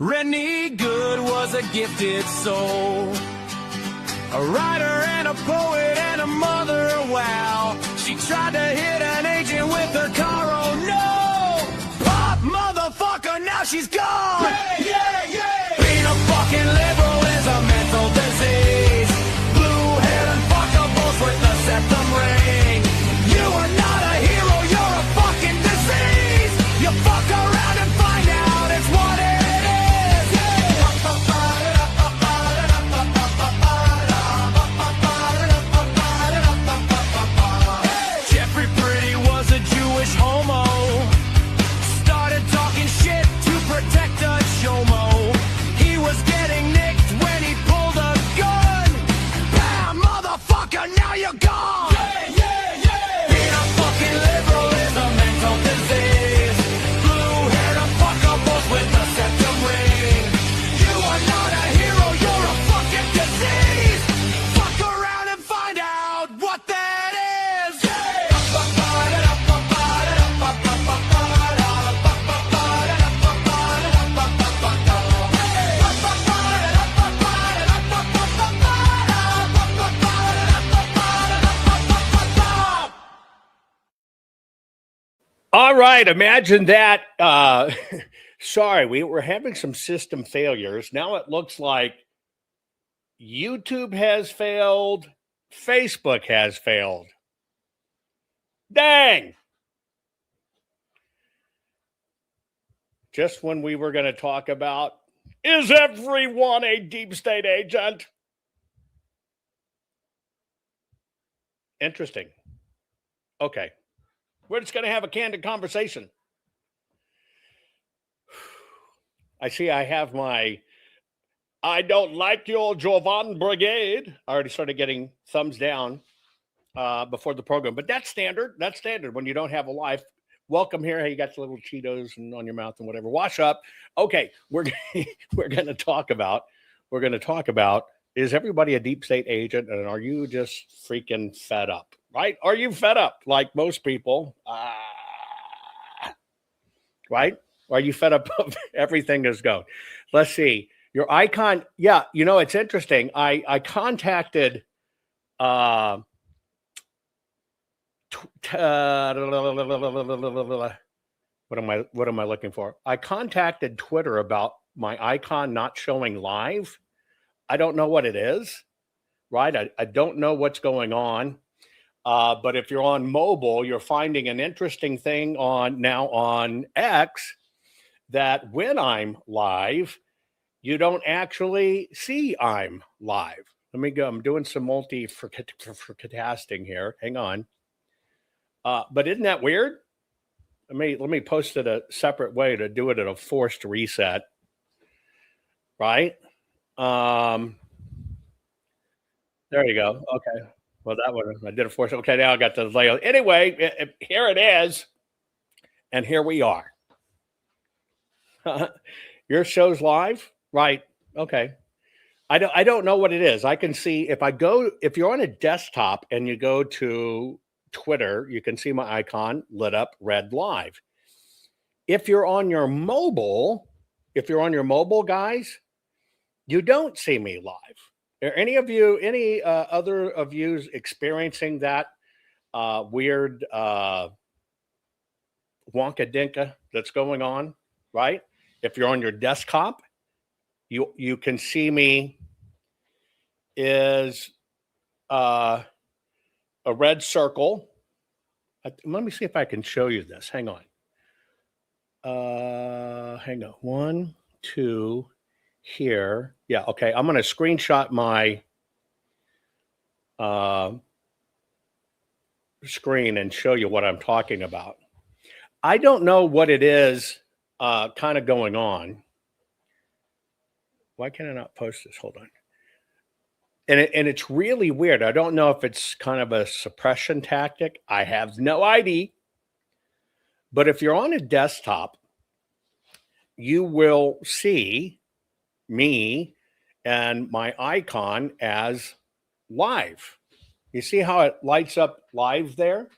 Rennie Good was a gifted soul, a writer and a poet and a mother, wow. She tried to hit an agent with her car, oh no! Pop, motherfucker, now she's gone! Yeah, yeah, yeah! Being a fucking liberal is a mental disease. Blue-haired and fuckables with the septum ring. You are not a hero, you're a fucking disease! You fuck around and find out it's what it is! Jeffrey Pretty was a Jewish homo. Started talking shit to protect a chomo. He was getting nicked when he pulled a gun. Bam, motherfucker, now you're gone! Yeah, yeah, yeah! Being a fucking liberal is a mental disease. Blue-haired and fuckables with the septum ring. You are not a hero, you're a fucking disease. Fuck around and find out what that is. All right, imagine that. Sorry, we were having some system failures. Now it looks like YouTube has failed, Facebook has failed. Dang! Just when we were going to talk about, is everyone a deep state agent? Interesting. Okay. We're just going to have a candid conversation. I see I have my I don't like your Jovan brigade. I already started getting thumbs down before the program, but that's standard. That's standard when you don't have a life. Welcome here. Hey, you got the little Cheetos and on your mouth and whatever. Wash up. Okay, we're going to talk about is everybody a deep state agent, and are you just freaking fed up? Right? Are you fed up like most people? Right? Are you fed up of everything that's going? Let's see. Your icon. Yeah, you know, it's interesting. I contacted what am I looking for? I contacted Twitter about my icon not showing live. I don't know what it is. Right? I don't know what's going on. But if you're on mobile, you're finding an interesting thing on X that when I'm live, you don't actually see I'm live. Let me go. I'm doing some multi-casting here. Hang on. But isn't that weird? Let me post it a separate way to do it at a forced reset. Right? There you go. Okay. Well, that one, I did a force. Okay, now I got the layout. Anyway, here it is. And here we are. Your show's live? Right. Okay. I don't know what it is. I can see if you're on a desktop and you go to Twitter, you can see my icon lit up red live. If you're on your mobile, guys, you don't see me live. Are any other of you experiencing that weird wonka-dinka that's going on, right? If you're on your desktop, you can see me is a red circle. Let me see if I can show you this. Hang on. Hang on. 1, 2, here. Yeah, okay. I'm going to screenshot my screen and show you what I'm talking about. I don't know what it is kind of going on. Why can I not post this? Hold on. And it's really weird. I don't know if it's kind of a suppression tactic. I have no idea. But if you're on a desktop, you will see me and my icon as live. You see how it lights up live there?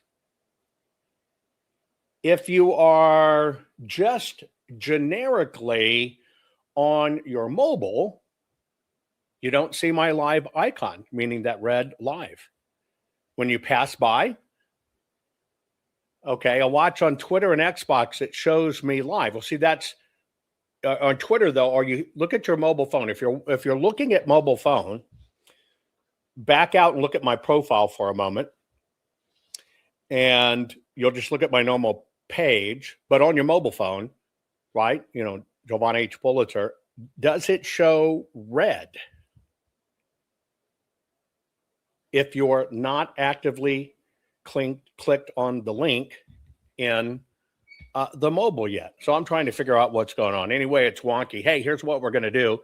If you are just generically on your mobile, you don't see my live icon, meaning that red live. When you pass by, okay, I watch on Twitter and Xbox, it shows me live. Well, see, that's on Twitter though, or you look at your mobile phone. If you're looking at mobile phone, back out and look at my profile for a moment, and you'll just look at my normal page. But on your mobile phone, right? You know, Jovan H. Pulitzer, does it show red? If you're not actively clicked on the link in the mobile yet. So I'm trying to figure out what's going on. Anyway, it's wonky. Hey, here's what we're going to do.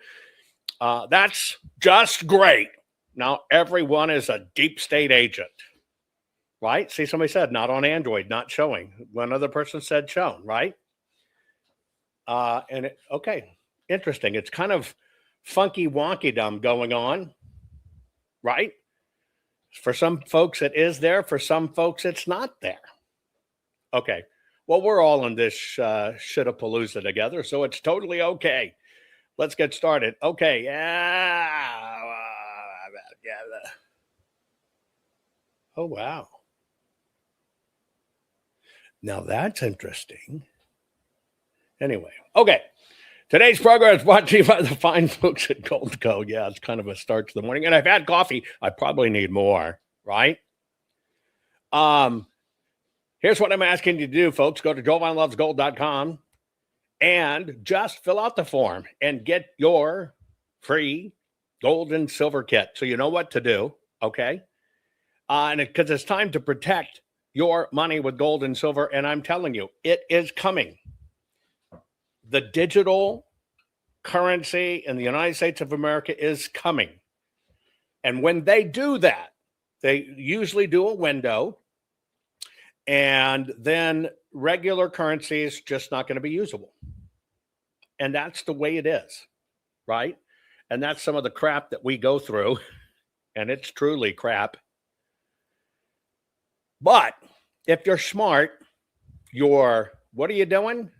That's just great. Now everyone is a deep state agent, right? See, somebody said not on Android, not showing. One other person said shown, right? Okay, interesting. It's kind of funky wonky-dum going on, right? For some folks, it is there. For some folks, it's not there. Okay. Well, we're all in this shit-a-palooza together, so it's totally okay. Let's get started. Okay. Oh, wow. Now that's interesting. Anyway, okay. Today's program is brought to you by the fine folks at Gold Co. Yeah, it's kind of a start to the morning. And I've had coffee. I probably need more, right? Here's what I'm asking you to do, folks. Go to jovanlovesgold.com and just fill out the form and get your free gold and silver kit. So you know what to do, okay? And because it's time to protect your money with gold and silver. And I'm telling you, it is coming. The digital currency in the United States of America is coming. And when they do that, they usually do a window, and then regular currency is just not going to be usable. And that's the way it is, right? And that's some of the crap that we go through, and it's truly crap. But if you're smart, what are you doing?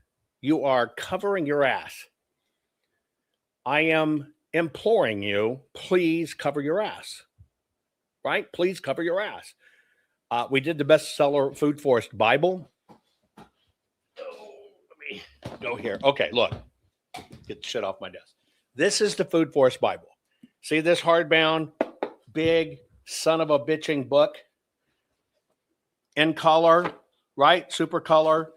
You are covering your ass. I am imploring you, please cover your ass, right? Please cover your ass. We did the bestseller Food Forest Bible. Oh, let me go here. Okay, look. Get shit off my desk. This is the Food Forest Bible. See this hardbound, big, son of a bitching book? In color, right? Super color.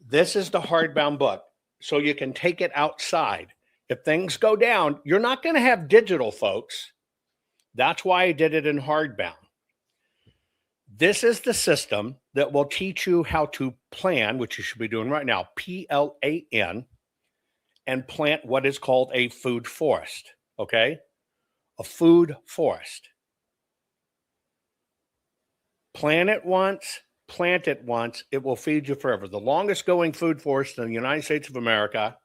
This is the hardbound book, so you can take it outside. If things go down, you're not going to have digital, folks. That's why I did it in hardbound. This is the system that will teach you how to plan, which you should be doing right now, PLAN, and plant what is called a food forest, okay? A food forest. Plant it once, plant it once, it will feed you forever. The longest going food forest in the United States of America,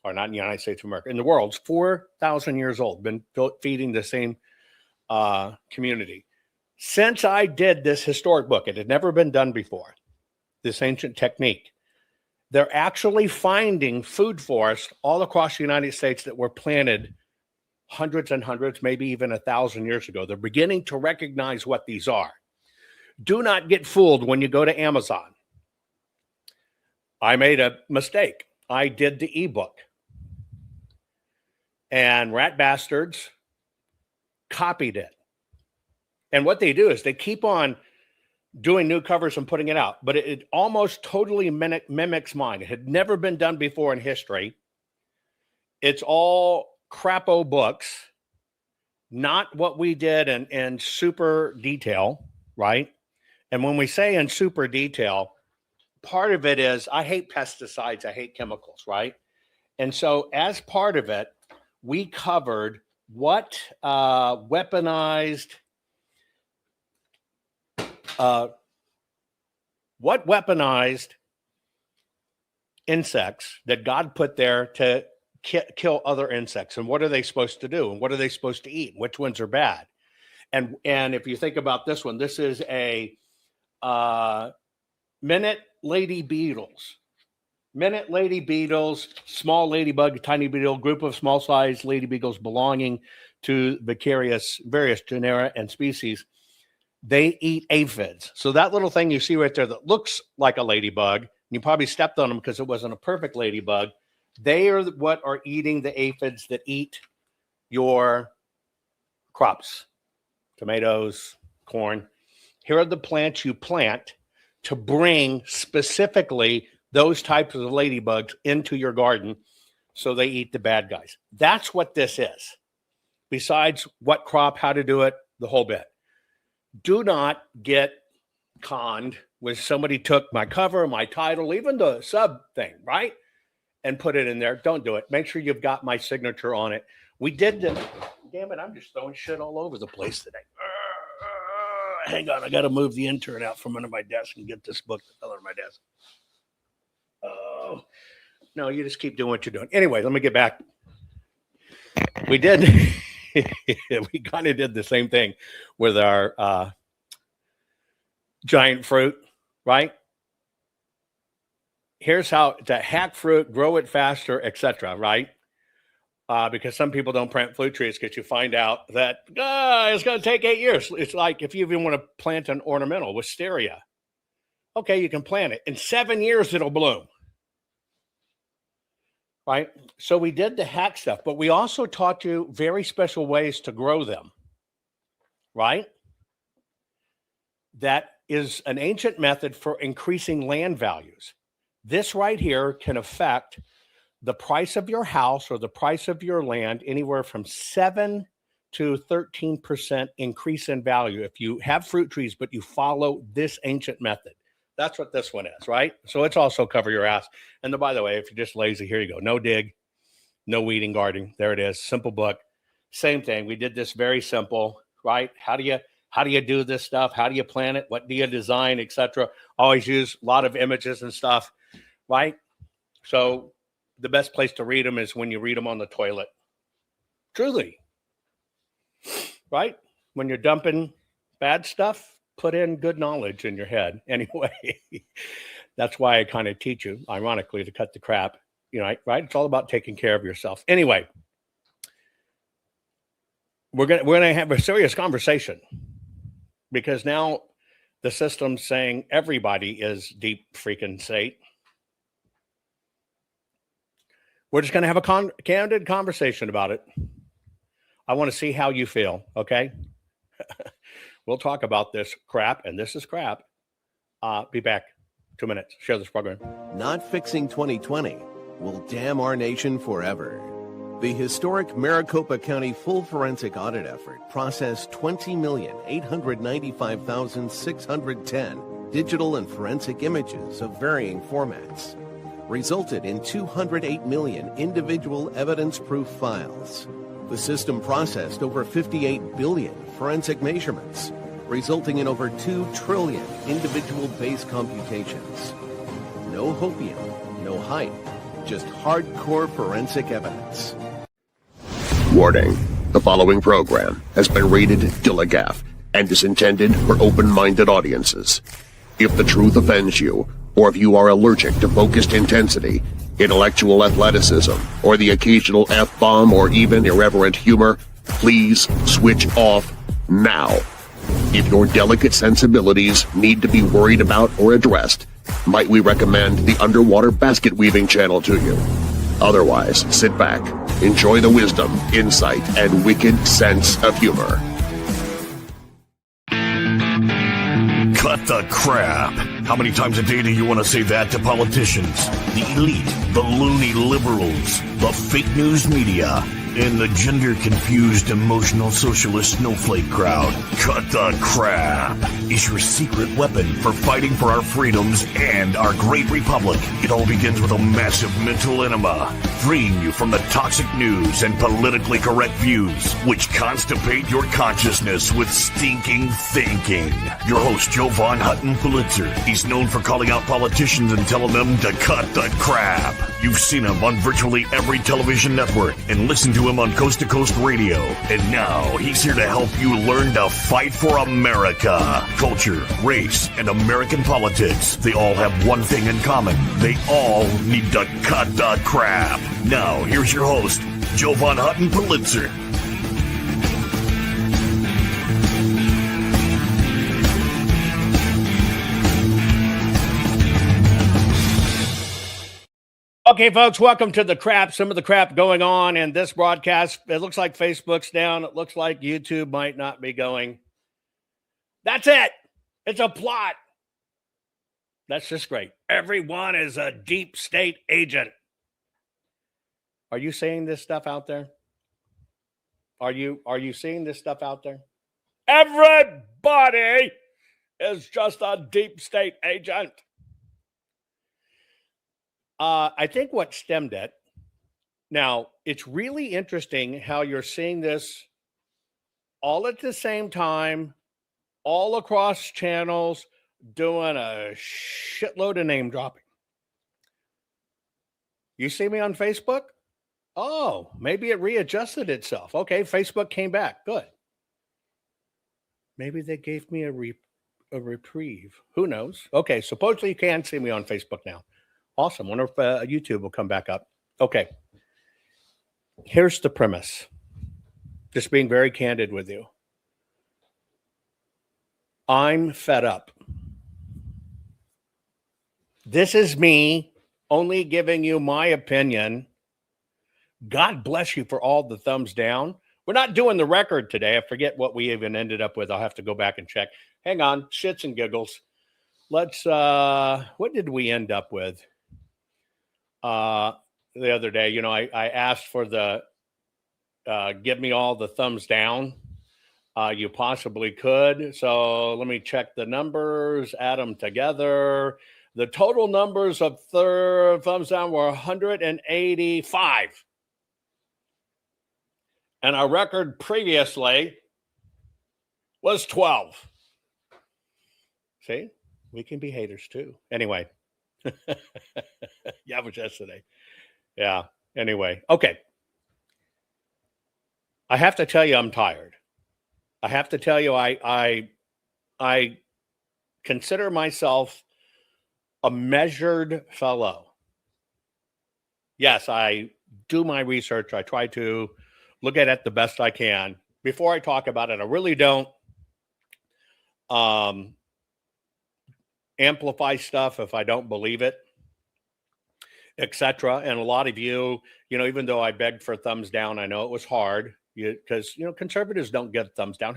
or not in the United States of America, in the world, is 4,000 years old, been feeding the same community. Since I did this historic book, it had never been done before, this ancient technique, they're actually finding food forests all across the United States that were planted hundreds and hundreds, maybe even 1,000 years ago. They're beginning to recognize what these are. Do not get fooled when you go to Amazon. I made a mistake. I did the ebook. And rat bastards copied it. And what they do is they keep on doing new covers and putting it out. But it almost totally mimics mine. It had never been done before in history. It's all crapo books, not what we did in super detail, right? And when we say in super detail, part of it is I hate pesticides, I hate chemicals, right? And so as part of it, we covered what weaponized insects that God put there to kill other insects, and what are they supposed to do, and what are they supposed to eat, which ones are bad. And if you think about this one, this is a minute lady beetles. minute lady beetles, small ladybug, tiny beetle, group of small-sized lady beetles belonging to various genera and species. They eat aphids. So that little thing you see right there that looks like a ladybug, you probably stepped on them because it wasn't a perfect ladybug. They are what are eating the aphids that eat your crops, tomatoes, corn. Here are the plants you plant to bring specifically those types of ladybugs into your garden so they eat the bad guys. That's what this is. Besides what crop, how to do it, the whole bit. Do not get conned when somebody took my cover, my title, even the sub thing, right? And put it in there. Don't do it. Make sure you've got my signature on it. We did the, damn it, I'm just throwing shit all over the place today. Hang on, I got to move the intern out from under my desk and get this book under my desk. Oh, no, you just keep doing what you're doing. Anyway, let me get back. We did. We kind of did the same thing with our giant fruit, right? Here's how to hack fruit, grow it faster, etc., right? Because some people don't plant fruit trees because you find out that it's going to take 8 years. It's like if you even want to plant an ornamental wisteria. Okay, you can plant it. In 7 years, it'll bloom. Right? So we did the hack stuff, but we also taught you very special ways to grow them. Right? That is an ancient method for increasing land values. This right here can affect the price of your house or the price of your land anywhere from 7 to 13% increase in value if you have fruit trees, but you follow this ancient method. That's what this one is, right? So it's also cover your ass. And by the way, if you're just lazy, here you go. No dig, no weeding, gardening. There it is. Simple book. Same thing. We did this very simple, right? How do you do this stuff? How do you plan it? What do you design, etc.? Always use a lot of images and stuff, right? So the best place to read them is when you read them on the toilet. Truly. Right? When you're dumping bad stuff, put in good knowledge in your head. Anyway, that's why I kind of teach you, ironically, to cut the crap, right? It's all about taking care of yourself. Anyway, we're gonna have a serious conversation because now the system's saying everybody is deep freaking state. We're just going to have a candid conversation about it. I want to see how you feel, okay? We'll talk about this crap, and this is crap. Be back 2 minutes. Share this program. Not fixing 2020 will damn our nation forever. The historic Maricopa County full forensic audit effort processed 20,895,610 digital and forensic images of varying formats, resulted in 208 million individual evidence-proof files. The system processed over 58 billion forensic measurements, resulting in over 2 trillion individual base computations. No hopium, no hype, just hardcore forensic evidence. Warning, the following program has been rated Dilligaff and is intended for open-minded audiences. If the truth offends you, or if you are allergic to focused intensity, intellectual athleticism, or the occasional F-bomb or even irreverent humor, please switch off now. If your delicate sensibilities need to be worried about or addressed, might we recommend the Underwater Basket Weaving channel to you. Otherwise, sit back, enjoy the wisdom, insight, and wicked sense of humor. Cut the crap. How many times a day do you want to say that to politicians, the elite, the loony liberals, the fake news media, and the gender-confused, emotional socialist snowflake crowd? Cut the crap is your secret weapon for fighting for our freedoms and our great republic. It all begins with a massive mental enema, freeing you from the toxic news and politically correct views, which constipate your consciousness with stinking thinking. Your host, Jovan Hutton Pulitzer. He's known for calling out politicians and telling them to cut the crap. You've seen him on virtually every television network and listened to to him on Coast to Coast Radio. And now he's here to help you learn to fight for America. Culture, race, and American politics. They all have one thing in common. They all need to cut the crap. Now, here's your host, Jovan Hutton Pulitzer. Okay, folks, welcome to the crap. Some of the crap going on in this broadcast. It looks like Facebook's down. It looks like YouTube might not be going. That's it. It's a plot. That's just great. Everyone is a deep state agent. Are you seeing this stuff out there? Are you seeing this stuff out there? Everybody is just a deep state agent. I think what stemmed it. Now, it's really interesting how you're seeing this all at the same time, all across channels, doing a shitload of name dropping. You see me on Facebook? Oh, maybe it readjusted itself. Okay, Facebook came back. Good. Maybe they gave me a reprieve. Who knows? Okay, supposedly you can see me on Facebook now. Awesome. Wonder if YouTube will come back up. Okay. Here's the premise. Just being very candid with you. I'm fed up. This is me only giving you my opinion. God bless you for all the thumbs down. We're not doing the record today. I forget what we even ended up with. I'll have to go back and check. Hang on. Shits and giggles. Let's, what did we end up with? The other day, you know, I asked for the give me all the thumbs down you possibly could. So let me check the numbers, add them together. The total numbers of thumbs down were 185. And our record previously was 12. See, we can be haters too. Anyway. Yeah, it was yesterday. Yeah. Anyway. Okay. I have to tell you, I'm tired. I have to tell you, I consider myself a measured fellow. Yes, I do my research. I try to look at it the best I can. Before I talk about it, I really don't amplify stuff if I don't believe it, etc. And a lot of you, you know, even though I begged for thumbs down, I know it was hard because, you know, conservatives don't get thumbs down.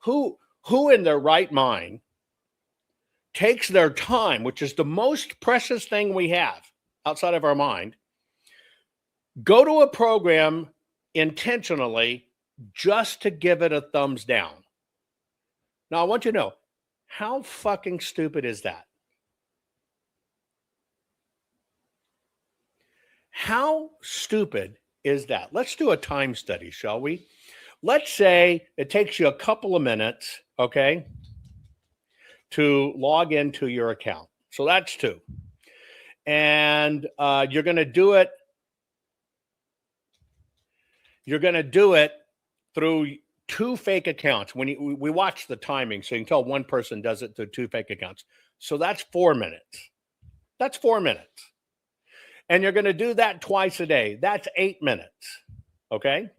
Who in their right mind takes their time, which is the most precious thing we have outside of our mind, go to a program intentionally just to give it a thumbs down? Now, I want you to know, how fucking stupid is that? How stupid is that? Let's do a time study, shall we? Let's say it takes you a couple of minutes, okay, to log into your account. So that's 2. And you're going to do it. You're going to do it through 2 fake accounts. When we watch the timing, so you can tell one person does it through 2 fake accounts. So that's 4 minutes. That's 4 minutes. And you're going to do that twice a day. That's 8 minutes. Okay.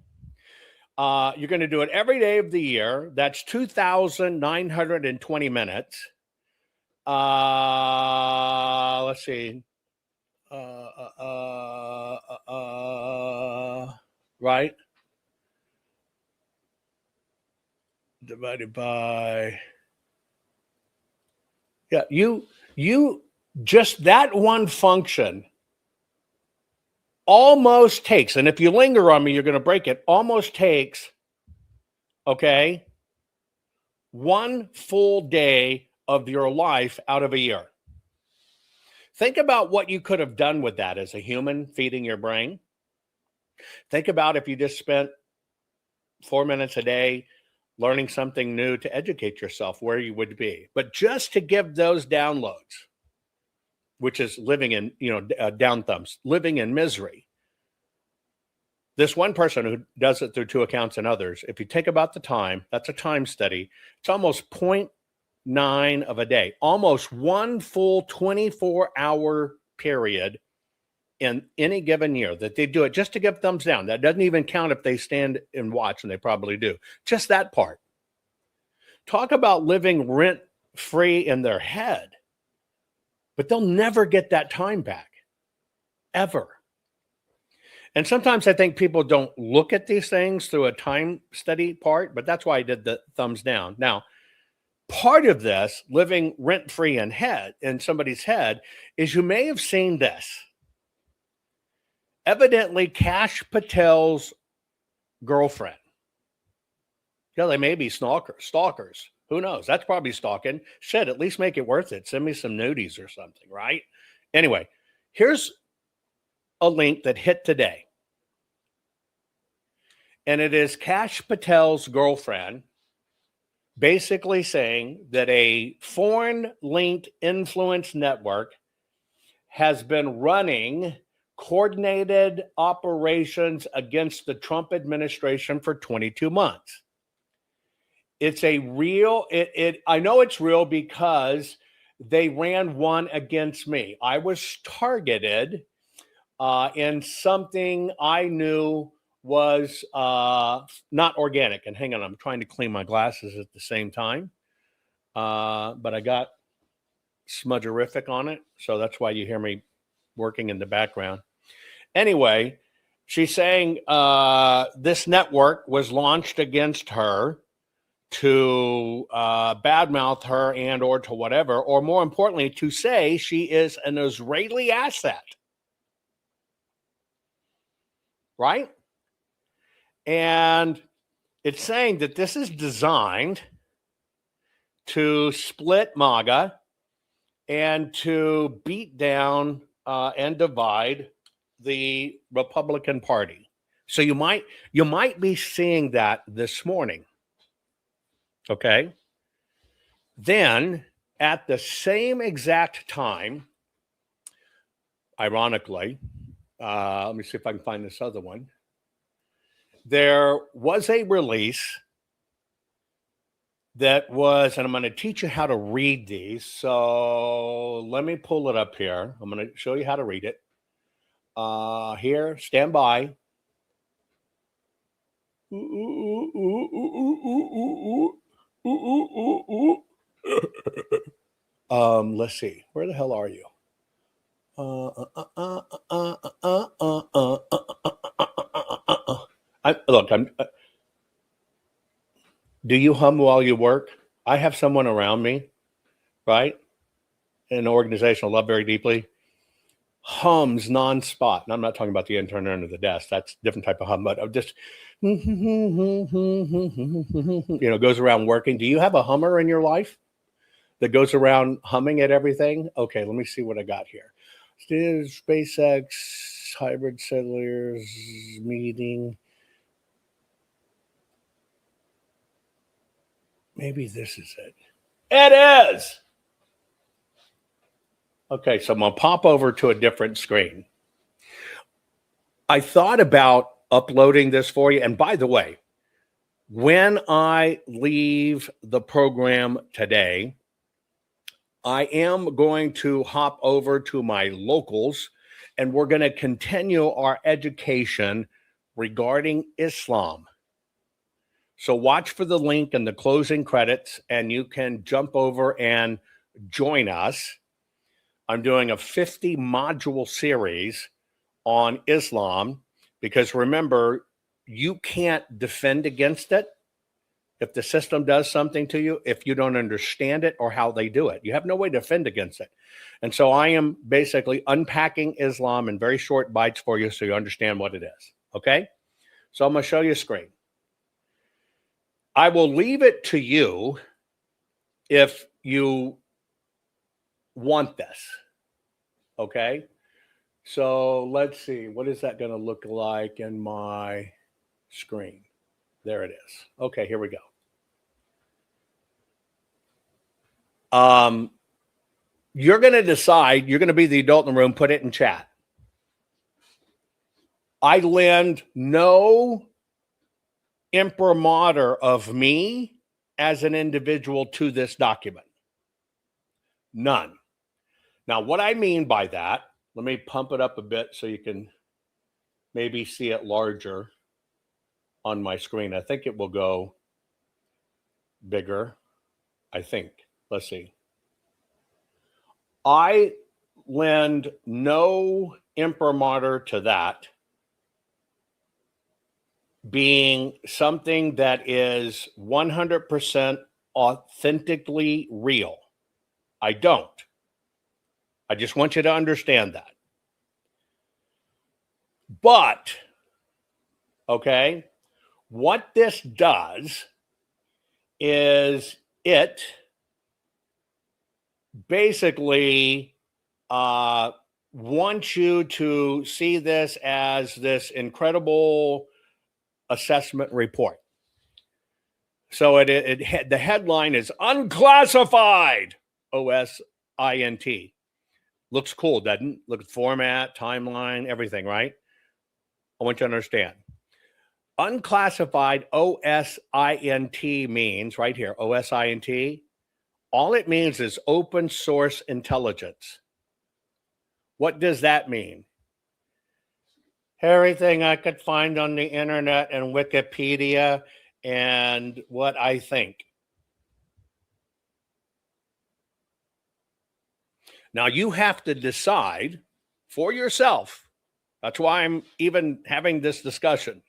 You're going to do it every day of the year. That's 2,920 minutes. Let's see. Right. Divided by, yeah, you just that one function almost takes, and if you linger on me, you're going to break it, almost takes, okay, 1 full day of your life out of a year. Think about what you could have done with that as a human feeding your brain. Think about if you just spent 4 minutes a day learning something new to educate yourself, where you would be. But just to give those downloads, which is living in, down thumbs, living in misery, This one person who does it through 2 accounts and others, if you take about the time, that's a time study, it's almost 0.9 of a day, almost one full 24-hour period in any given year that they do it just to give thumbs down. That doesn't even count if they stand and watch, and they probably do. Just that part. Talk about living rent-free in their head, but they'll never get that time back, ever. And sometimes I think people don't look at these things through a time study part, but that's why I did the thumbs down. Now, part of this living rent-free in somebody's head is you may have seen this. Evidently, Kash Patel's girlfriend. Yeah, they may be stalkers. Who knows? That's probably stalking. Shit, at least make it worth it. Send me some nudies or something, right? Anyway, here's a link that hit today. And it is Kash Patel's girlfriend basically saying that a foreign-linked influence network has been running coordinated operations against the Trump administration for 22 months. It's a real, I know it's real because they ran one against me. I was targeted in something I knew was not organic. And hang on, I'm trying to clean my glasses at the same time. But I got smudgerific on it. So that's why you hear me working in the background. Anyway, she's saying this network was launched against her to badmouth her and or to whatever, or more importantly, to say she is an Israeli asset. Right? And it's saying that this is designed to split MAGA and to beat down and divide the Republican Party. So you might be seeing that this morning. Okay. Then at the same exact time, ironically, let me see if I can find this other one. There was a release that was, and I'm going to teach you how to read these. So let me pull it up here. I'm going to show you how to read it. Here, stand by. Let's see. Where the hell are you? Do you hum while you work? I have someone around me, right? In an organization I love very deeply, hums non-spot. And I'm not talking about the intern under the desk. That's a different type of hum, but just, goes around working. Do you have a hummer in your life that goes around humming at everything? Okay, let me see what I got here. SpaceX, hybrid settlers meeting. Maybe this is it. It is. Okay, so I'm going to pop over to a different screen. I thought about uploading this for you. And by the way, when I leave the program today, I am going to hop over to my locals, and we're going to continue our education regarding Islam. So watch for the link in the closing credits, and you can jump over and join us. I'm doing a 50-module series on Islam because remember, you can't defend against it if the system does something to you, if you don't understand it or how they do it. You have no way to defend against it. And so I am basically unpacking Islam in very short bites for you so you understand what it is. Okay? So I'm going to show you a screen. I will leave it to you if you want this. Okay? So let's see. What is that going to look like in my screen? There it is. Okay, here we go. You're going to decide, you're going to be the adult in the room, put it in chat. I lend no imprimatur of me as an individual to this document. None. Now, what I mean by that, let me pump it up a bit so you can maybe see it larger on my screen. I think it will go bigger. I think. Let's see. I lend no imprimatur to that being something that is 100% authentically real. I don't. I just want you to understand that. But, okay, what this does is it basically wants you to see this as this incredible assessment report. So the headline is unclassified, OSINT. Looks cool, doesn't it? Look at format, timeline, everything, right? I want you to understand. Unclassified OSINT means, right here, OSINT, all it means is open source intelligence. What does that mean? Everything I could find on the internet and Wikipedia and what I think. Now you have to decide for yourself. That's why I'm even having this discussion.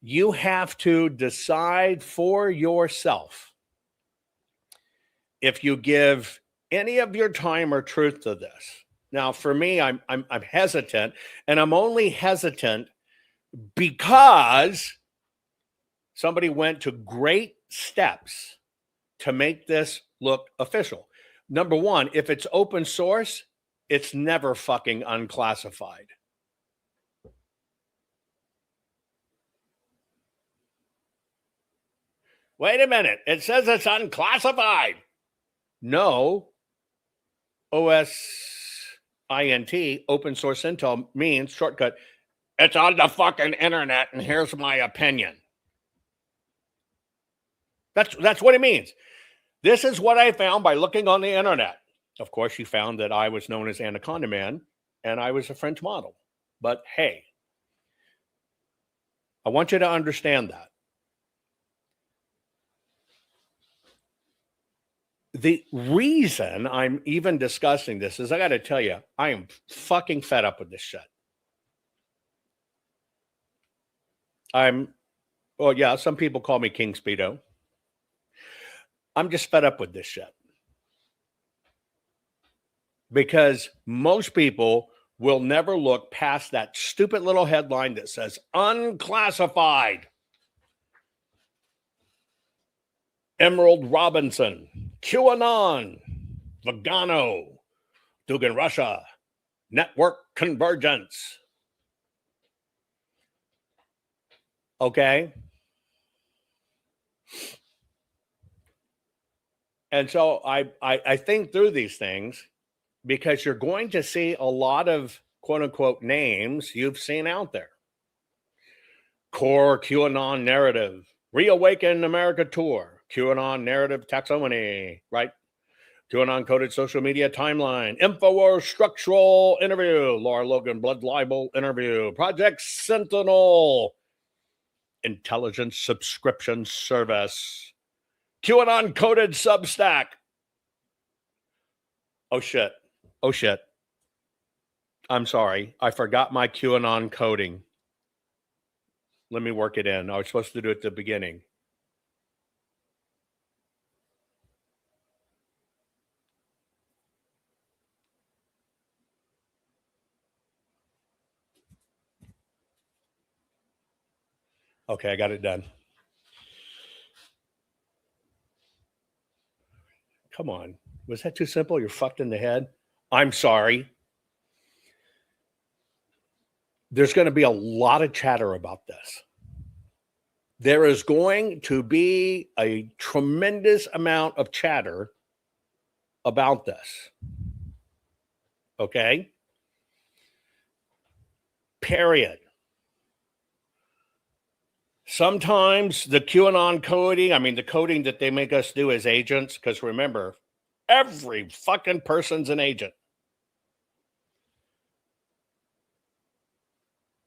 You have to decide for yourself if you give any of your time or truth to this. Now, for me, I'm hesitant, and I'm only hesitant because somebody went to great steps to make this look official. Number one, if it's open source, it's never fucking unclassified. Wait a minute. It says it's unclassified. No. OSINT, open source intel, means shortcut. It's on the fucking internet, and here's my opinion. That's what it means. This is what I found by looking on the internet. Of course, you found that I was known as Anaconda Man, and I was a French model. But hey, I want you to understand that. The reason I'm even discussing this is I got to tell you, I am fucking fed up with this shit. Well, yeah, some people call me King Speedo. I'm just fed up with this shit. Because most people will never look past that stupid little headline that says unclassified. Emerald Robinson, QAnon, Vegano, Dugan Russia, Network Convergence. Okay? And so I think through these things because you're going to see a lot of quote unquote names you've seen out there. Core QAnon narrative, Reawaken America Tour, QAnon narrative taxonomy, right? QAnon coded social media timeline, InfoWars structural interview, Laura Logan blood libel interview, Project Sentinel, intelligence subscription service, QAnon coded Substack. Oh shit. I'm sorry. I forgot my QAnon coding. Let me work it in. I was supposed to do it at the beginning. Okay, I got it done. Come on. Was that too simple? You're fucked in the head? I'm sorry. There's going to be a lot of chatter about this. There is going to be a tremendous amount of chatter about this. Okay? Period. Sometimes the QAnon coding, I mean, the coding that they make us do as agents, because remember, every fucking person's an agent.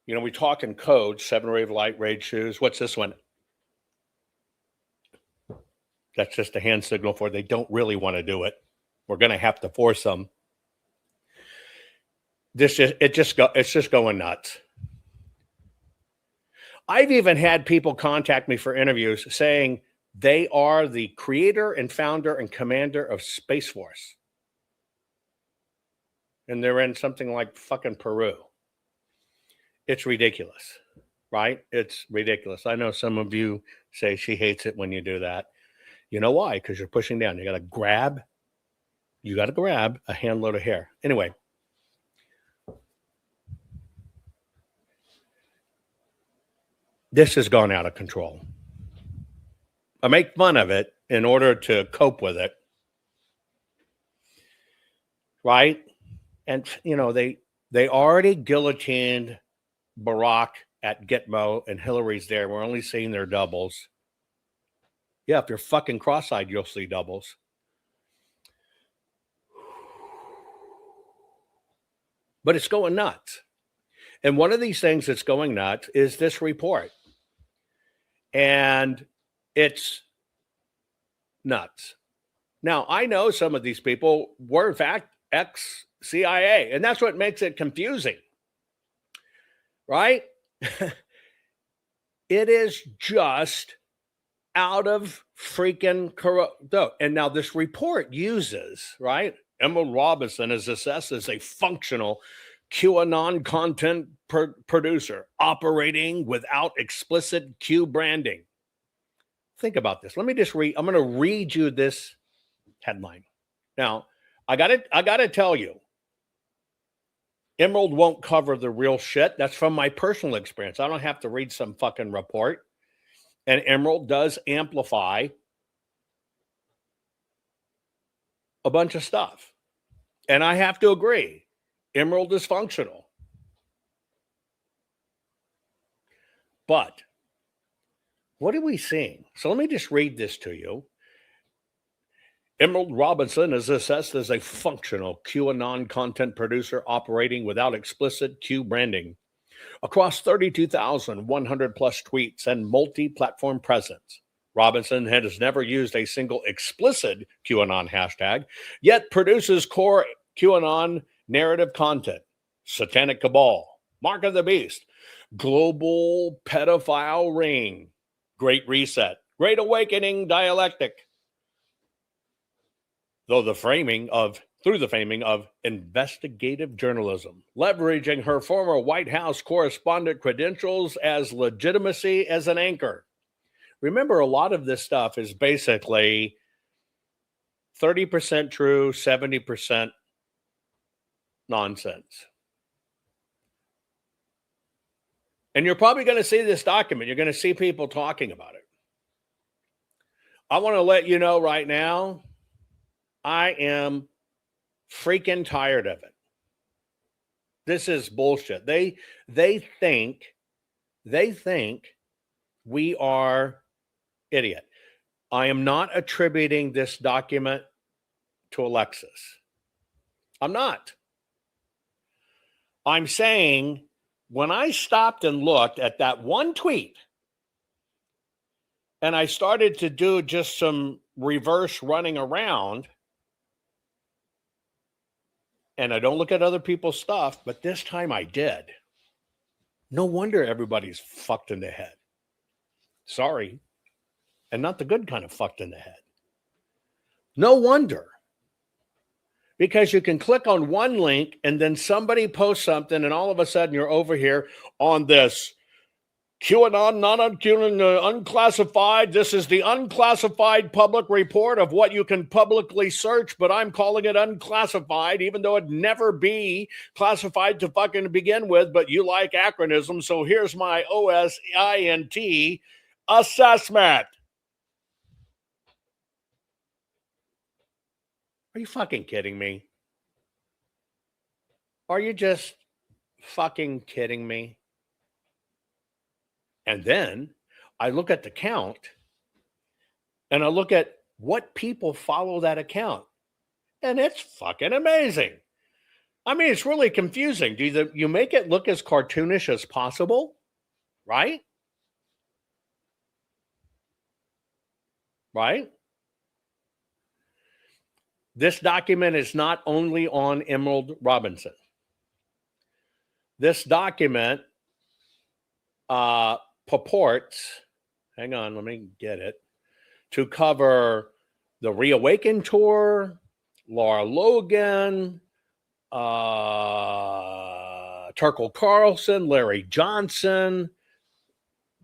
You know, we talk in code, 7 ray of light, raid shoes. What's this one? That's just a hand signal for they don't really want to do it. We're going to have to force them. It's just going nuts. I've even had people contact me for interviews saying they are the creator and founder and commander of Space Force. And they're in something like fucking Peru. It's ridiculous, right? It's ridiculous. I know some of you say she hates it when you do that. You know why? Because you're pushing down. You got to grab a handload of hair. Anyway. This has gone out of control. I make fun of it in order to cope with it. Right? And, you know, they already guillotined Barack at Gitmo and Hillary's there. We're only seeing their doubles. Yeah, if you're fucking cross-eyed, you'll see doubles. But it's going nuts. And one of these things that's going nuts is this report. And it's nuts. Now, I know some of these people were, in fact, ex-CIA, and that's what makes it confusing, right? It is just out of freaking and now this report uses, right? Emerald Robinson is assessed as a functional QAnon content producer operating without explicit Q branding. Think about this. Let me just read. I'm going to read you this headline. Now, I got to tell you, Emerald won't cover the real shit. That's from my personal experience. I don't have to read some fucking report. And Emerald does amplify a bunch of stuff. And I have to agree. Emerald is functional. But what are we seeing? So let me just read this to you. Emerald Robinson is assessed as a functional QAnon content producer operating without explicit Q branding across 32,100 plus tweets and multi-platform presence. Robinson has never used a single explicit QAnon hashtag, yet produces core QAnon narrative content, satanic cabal, mark of the beast, global pedophile ring, great reset, great awakening dialectic. Through the framing of investigative journalism, leveraging her former White House correspondent credentials as legitimacy as an anchor. Remember, a lot of this stuff is basically 30% true, 70% nonsense. And you're probably going to see this document. You're going to see people talking about it. I want to let you know right now, I am freaking tired of it. This is bullshit. They think we are idiot. I am not attributing this document to Alexis. I'm not. I'm saying when I stopped and looked at that one tweet and I started to do just some reverse running around, and I don't look at other people's stuff, but this time I did. No wonder everybody's fucked in the head. Sorry. And not the good kind of fucked in the head. No wonder. Because you can click on one link and then somebody posts something and all of a sudden you're over here on this QAnon, unclassified. This is the unclassified public report of what you can publicly search, but I'm calling it unclassified, even though it'd never be classified to fucking begin with, but you like acronyms, so here's my OSINT assessment. Are you fucking kidding me? Are you just fucking kidding me? And then I look at the count and I look at what people follow that account. And it's fucking amazing. I mean, it's really confusing. You make it look as cartoonish as possible, right? Right? This document is not only on Emerald Robinson. This document purports, hang on, let me get it, to cover the Reawaken Tour, Laura Logan, Turkel Carlson, Larry Johnson,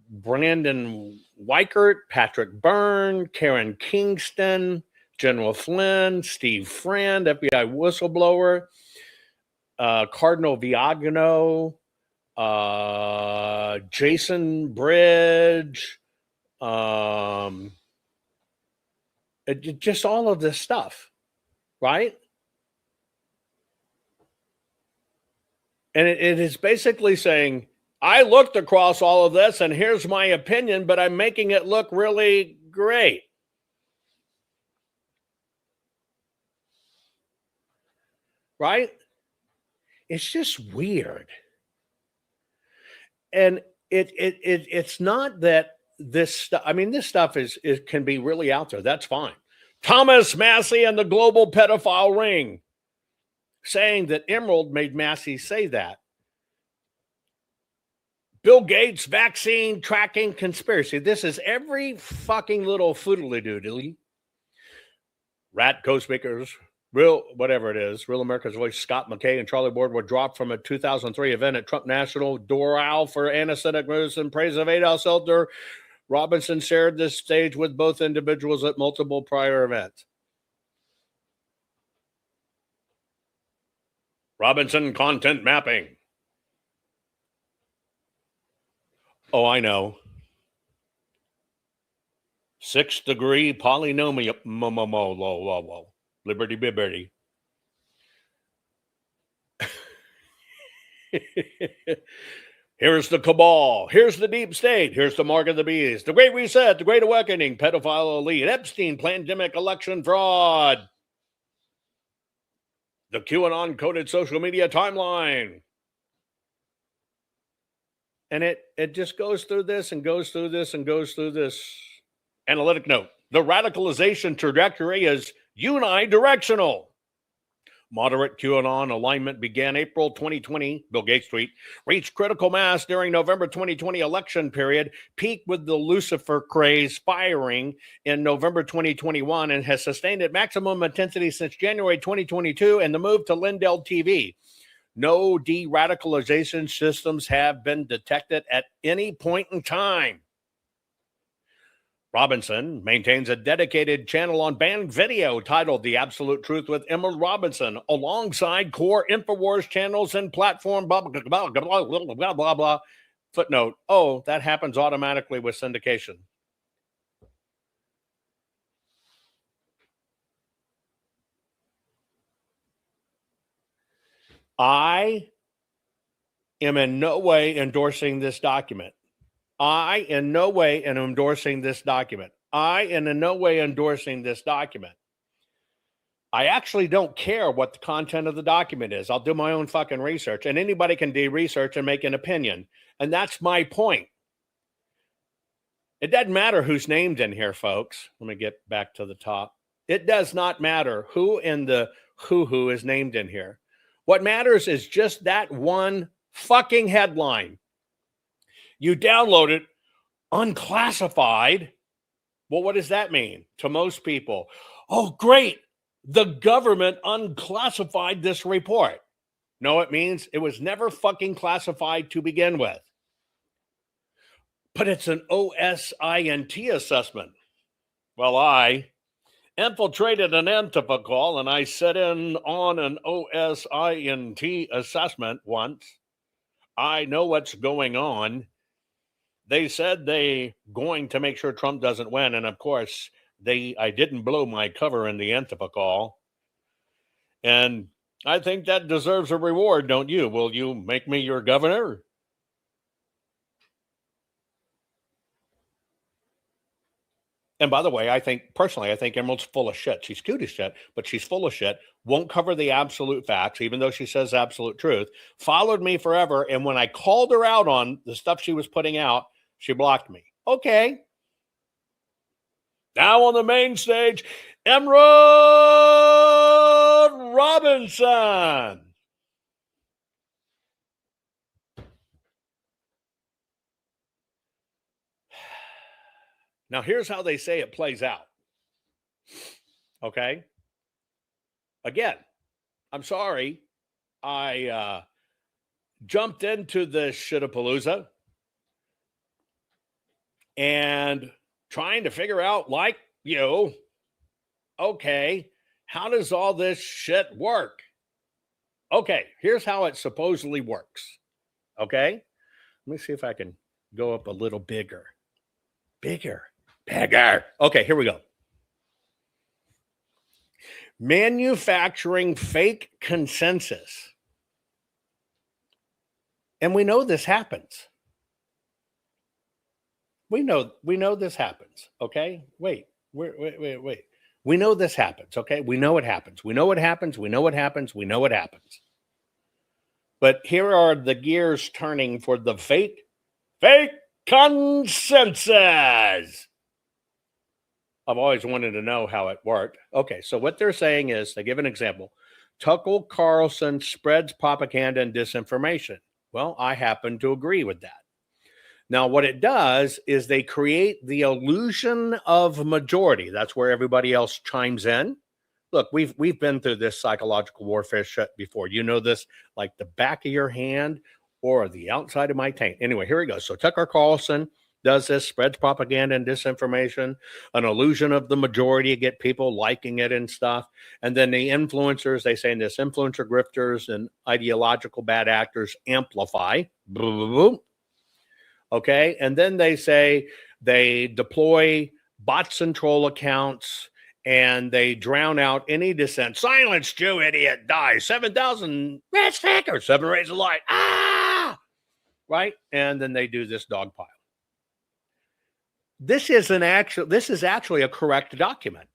Brandon Weichert, Patrick Byrne, Karen Kingston, General Flynn, Steve Friend, FBI whistleblower, Cardinal Viagano, Jason Bridge, just all of this stuff, right? And it is basically saying, I looked across all of this and here's my opinion, but I'm making it look really great. Right? It's just weird. And it's not that this stuff, I mean, this stuff can be really out there. That's fine. Thomas Massey and the global pedophile ring, saying that Emerald made Massey say that. Bill Gates vaccine tracking conspiracy. This is every fucking little foodly-doodly. Rat co-speakers, Real America's Voice, Scott McKay and Charlie Ward were dropped from a 2003 event at Trump National. Doral for anesthetic medicine, praise of Adolf Seltzer. Robinson shared this stage with both individuals at multiple prior events. Robinson content mapping. Oh, I know. 6-degree polynomial. Liberty Bibberty. Here's the cabal. Here's the deep state. Here's the mark of the beast. The Great Reset. The Great Awakening. Pedophile elite. Epstein. Pandemic election fraud. The QAnon coded social media timeline. And it just goes through this and goes through this and goes through this. Analytic note. The radicalization trajectory is unidirectional. Moderate QAnon alignment began April 2020, Bill Gates tweet, reached critical mass during November 2020 election period, peaked with the Lucifer craze firing in November 2021, and has sustained at maximum intensity since January 2022 and the move to Lindell TV. No de-radicalization systems have been detected at any point in time. Robinson maintains a dedicated channel on banned video titled The Absolute Truth with Emerald Robinson, alongside core InfoWars channels and platform blah, blah, blah, blah, blah, blah, blah, blah. Footnote, oh, that happens automatically with syndication. I am in no way endorsing this document. I in no way am endorsing this document. I am in no way endorsing this document. I actually don't care what the content of the document is. I'll do my own fucking research, and anybody can do research and make an opinion. And that's my point. It doesn't matter who's named in here, folks. Let me get back to the top. It does not matter who in the who is named in here. What matters is just that one fucking headline. You download it unclassified. Well, what does that mean to most people? Oh, great. The government unclassified this report. No, it means it was never fucking classified to begin with. But it's an OSINT assessment. Well, I infiltrated an Antifa call and I set in on an OSINT assessment once. I know what's going on. They said they going to make sure Trump doesn't win. And of course, I didn't blow my cover in the Antifa call. And I think that deserves a reward, don't you? Will you make me your governor? And by the way, I think Emerald's full of shit. She's cute as shit, but she's full of shit. Won't cover the absolute facts, even though she says absolute truth. Followed me forever. And when I called her out on the stuff she was putting out, she blocked me. Okay. Now on the main stage, Emerald Robinson. Now, here's how they say it plays out. Okay? Again, I'm sorry. I jumped into this shitapalooza and trying to figure out, like you, okay, how does all this shit work? Okay, here's how it supposedly works. Okay? Let me see if I can go up a little bigger. Bigger. Okay, here we go. Manufacturing fake consensus. And we know this happens. We know this happens. Okay? Wait. We know this happens. Okay? We know it happens. We know it happens. We know it happens. We know it happens. But here are the gears turning for the fake consensus. I've always wanted to know how it worked. Okay, so what they're saying is, they give an example. Tucker Carlson spreads propaganda and disinformation. Well, I happen to agree with that. Now, what it does is they create the illusion of majority. That's where everybody else chimes in. Look, we've been through this psychological warfare shit before. You know this like the back of your hand or the outside of my tank. Anyway, here we go. So Tucker Carlson does this, spreads propaganda and disinformation, an illusion of the majority, get people liking it and stuff. And then the influencers, they say in this, influencer grifters and ideological bad actors amplify. Okay. And then they say they deploy bots and troll accounts and they drown out any dissent. Silence, Jew, idiot, die. 7,000 rats thicker, 7 rays of light. Ah! Right? And then they do this dog pile. This is actually a correct document.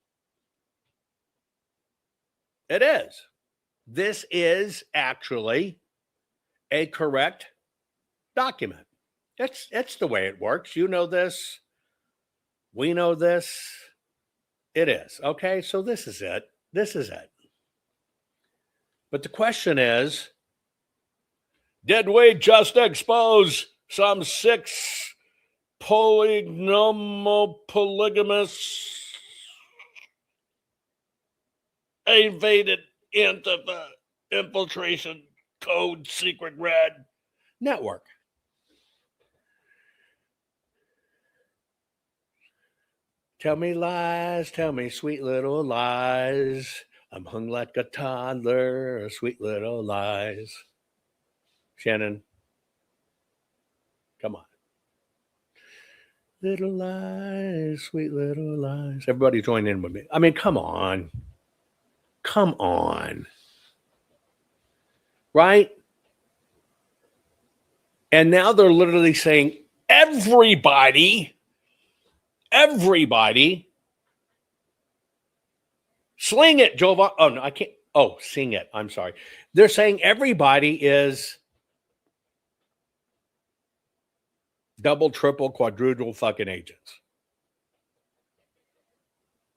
It is. This is actually a correct document. It's the way it works. You know this. We know this. It is. Okay, so this is it. This is it. But the question is, did we just expose some 6 polygamous evaded into the infiltration code secret red network? Tell me lies, tell me sweet little lies. I'm hung like a toddler, sweet little lies. Shannon, come on. Little lies, sweet little lies. Everybody join in with me. I mean, come on. Come on. Right? And now they're literally saying everybody, sling it, Jovan. Oh, no, I can't. Oh, sing it. I'm sorry. They're saying everybody is double, triple, quadruple fucking agents.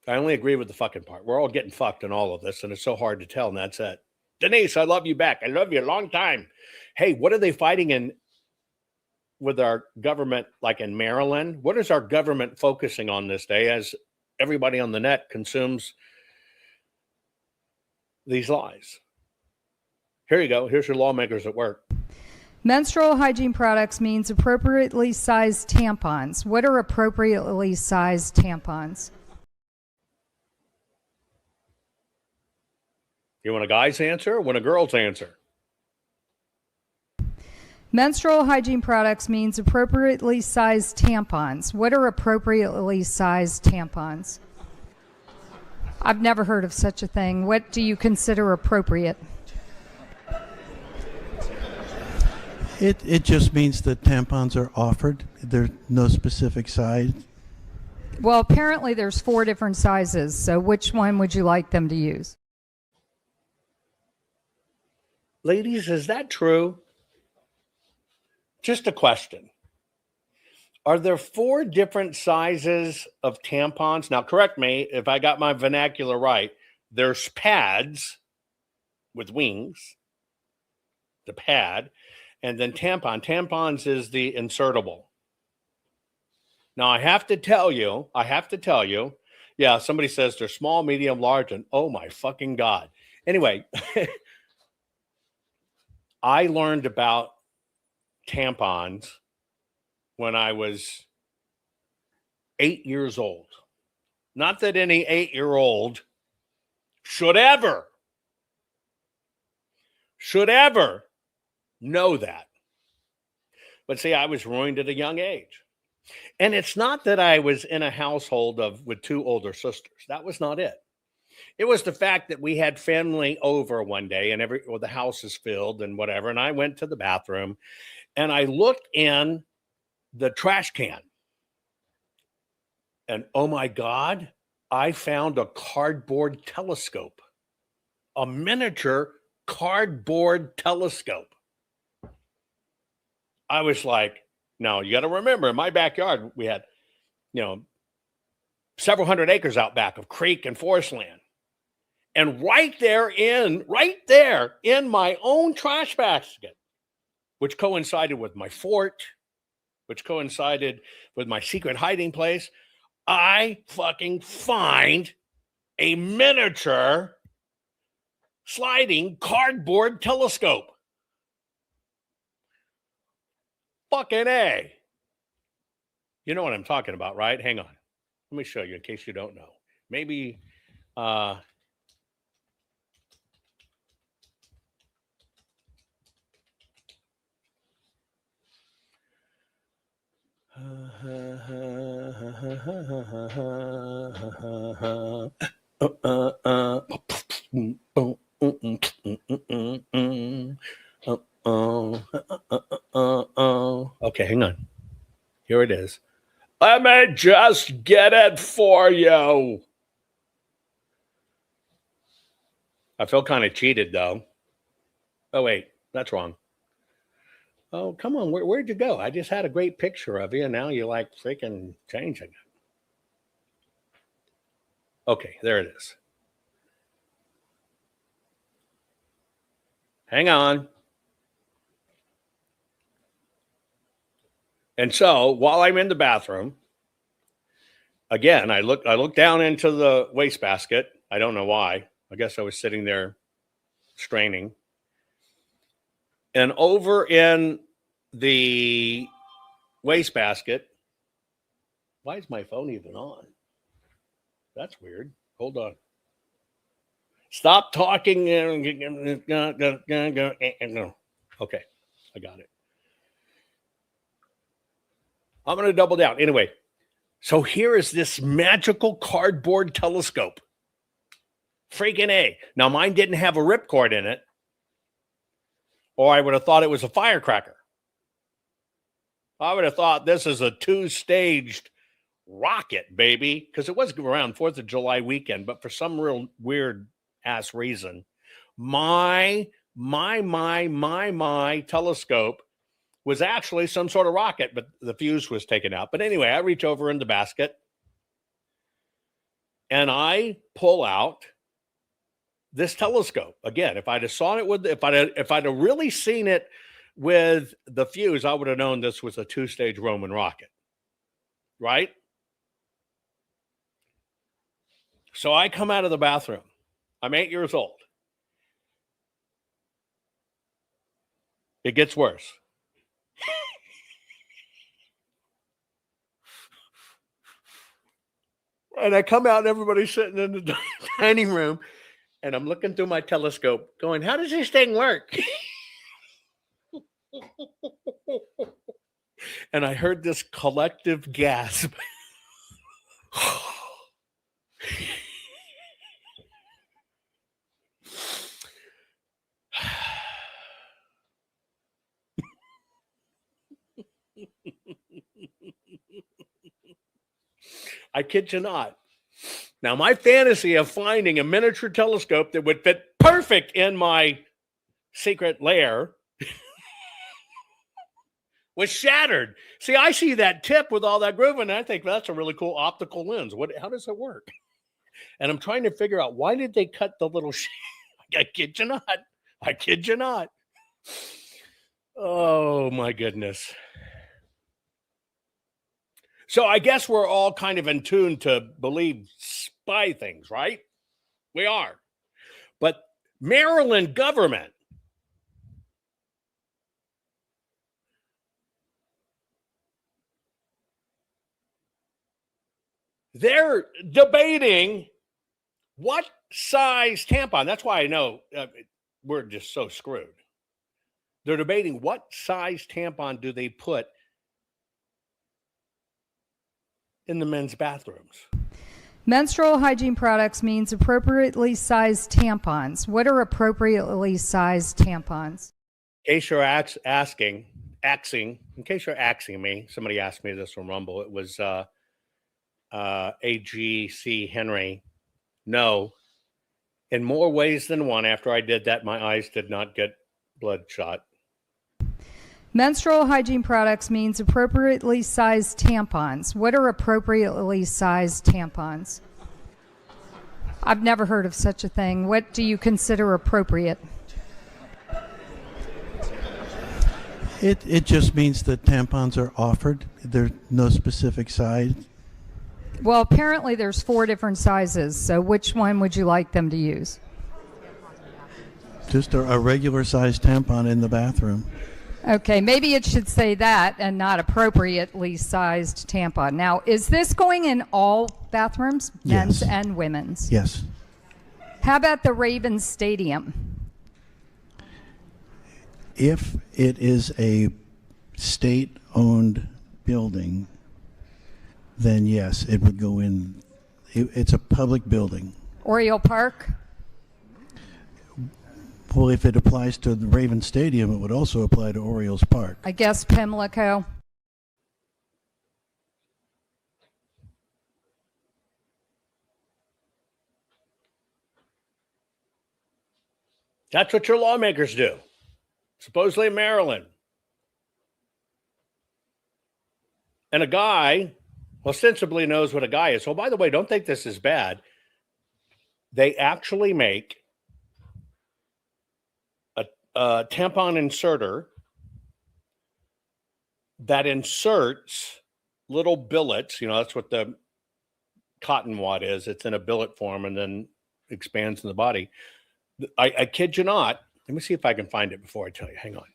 I only agree with the fucking part. We're all getting fucked in all of this, and it's so hard to tell, and that's it. Denise, I love you back. I love you a long time. Hey, what are they fighting in with our government, like in Maryland? What is our government focusing on this day as everybody on the net consumes these lies? Here you go. Here's your lawmakers at work. Menstrual hygiene products means appropriately sized tampons. What are appropriately sized tampons? You want a guy's answer or want a girl's answer? Menstrual hygiene products means appropriately sized tampons. What are appropriately sized tampons? I've never heard of such a thing. What do you consider appropriate? It just means that tampons are offered. There's no specific size. Well, apparently there's 4 different sizes. So which one would you like them to use? Ladies, is that true? Just a question. Are there 4 different sizes of tampons? Now, correct me if I got my vernacular right. There's pads with wings, the pad, and then tampon. Tampons is the insertable. Now, I have to tell you, yeah, somebody says they're small, medium, large, and oh my fucking God. Anyway, I learned about tampons when I was 8 years old. Not that any 8-year-old should ever know that. But see, I was ruined at a young age. And it's not that I was in a household with 2 older sisters. That was not it. It was the fact that we had family over one day and the house is filled and whatever. And I went to the bathroom and I looked in the trash can. And oh my God, I found a cardboard telescope, a miniature cardboard telescope. I was like, now you got to remember, in my backyard, we had, several hundred acres out back of creek and forest land. And right there in my own trash basket, which coincided with my fort, which coincided with my secret hiding place, I fucking find a miniature sliding cardboard telescope. Fucking A. You know what I'm talking about, right? Hang on. Let me show you in case you don't know. Maybe okay, hang on. Here it is. Let me just get it for you. I feel kind of cheated, though. Oh, wait, that's wrong. Oh, come on. Where'd you go? I just had a great picture of you, and now you're like freaking changing it. Okay, there it is. Hang on. And so while I'm in the bathroom, again, I look down into the wastebasket. I don't know why. I guess I was sitting there straining. And over in the wastebasket, why is my phone even on? That's weird. Hold on. Stop talking. Okay, I got it. I'm going to double down. Anyway, so here is this magical cardboard telescope. Freaking A. Now, mine didn't have a ripcord in it, or I would have thought it was a firecracker. I would have thought this is a 2-staged rocket, baby, because it was around 4th of July weekend, but for some real weird ass reason, my telescope was actually some sort of rocket, but the fuse was taken out. But anyway, I reach over in the basket and I pull out this telescope. Again, if I'd have saw it with, if I'd have really seen it with the fuse, I would have known this was a 2-stage Roman rocket, right? So I come out of the bathroom. I'm 8 years old. It gets worse. And I come out and everybody's sitting in the dining room and I'm looking through my telescope going, how does this thing work? And I heard this collective gasp. I kid you not. Now, my fantasy of finding a miniature telescope that would fit perfect in my secret lair was shattered. See, I see that tip with all that groove, and I think that's a really cool optical lens. How does it work? And I'm trying to figure out, why did they cut the little I kid you not. I kid you not. Oh, my goodness. So I guess we're all kind of in tune to believe spy things, right? We are. But Maryland government, they're debating what size tampon. That's why I know we're just so screwed. They're debating what size tampon do they put in the men's bathrooms. Menstrual hygiene products means appropriately sized tampons. What are appropriately sized tampons? In case you're asking me, somebody asked me this from Rumble. It was AGC Henry. No, in more ways than one. After I did that, my eyes did not get bloodshot. Menstrual hygiene products means appropriately sized tampons. What are appropriately sized tampons? I've never heard of such a thing. What do you consider appropriate? It just means that tampons are offered. There's no specific size. Well, apparently there's 4 different sizes, so which one would you like them to use? Just a regular sized tampon in the bathroom. Okay, maybe it should say that and not appropriately sized tampon. Now, is this going in all bathrooms, men's Yes. and women's? Yes. How about the Ravens Stadium? If it is a state-owned building, then yes, it would go in. It's a public building. Oriole Park? Well, if it applies to the Raven Stadium, it would also apply to Orioles Park. I guess Pimlico? That's what your lawmakers do. Supposedly in Maryland. And a guy ostensibly knows what a guy is. So, by the way, don't think this is bad. They actually make a tampon inserter that inserts little billets. You know, that's what the cotton wad is. It's in a billet form and then expands in the body. I kid you not. Let me see if I can find it before I tell you. Hang on.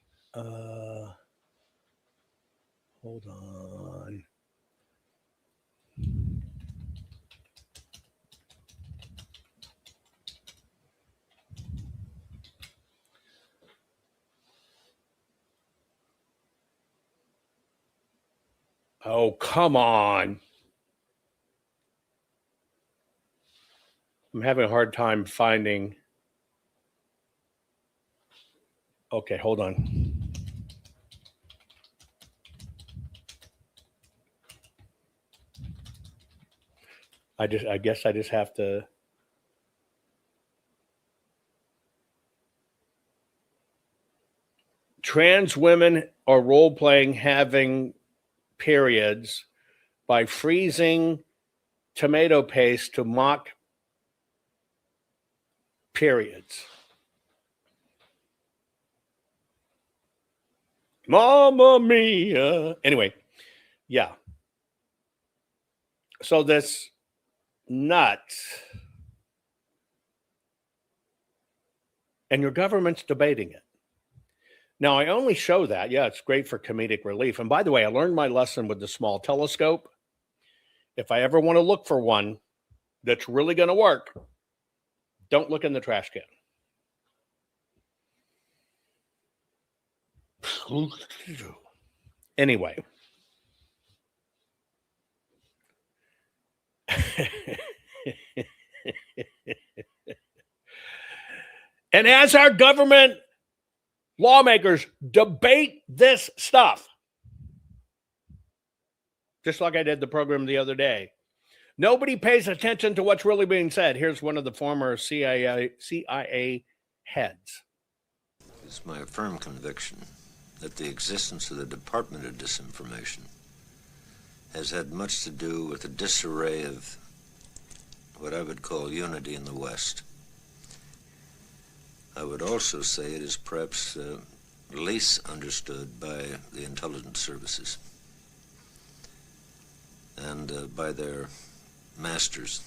Hold on. Oh, come on. I'm having a hard time finding. Okay, hold on. I guess I just have to. Trans women are role-playing having periods by freezing tomato paste to mock periods. Mamma mia. Anyway, yeah. So this nuts. And your government's debating it. Now, I only show that. Yeah, it's great for comedic relief. And by the way, I learned my lesson with the small telescope. If I ever want to look for one that's really going to work, don't look in the trash can. Anyway. And as our government lawmakers debate this stuff, just like I did the program the other day. Nobody pays attention to what's really being said. Here's one of the former CIA heads. It's my firm conviction that the existence of the Department of Disinformation has had much to do with the disarray of what I would call unity in the West. I would also say it is perhaps least understood by the intelligence services and by their masters.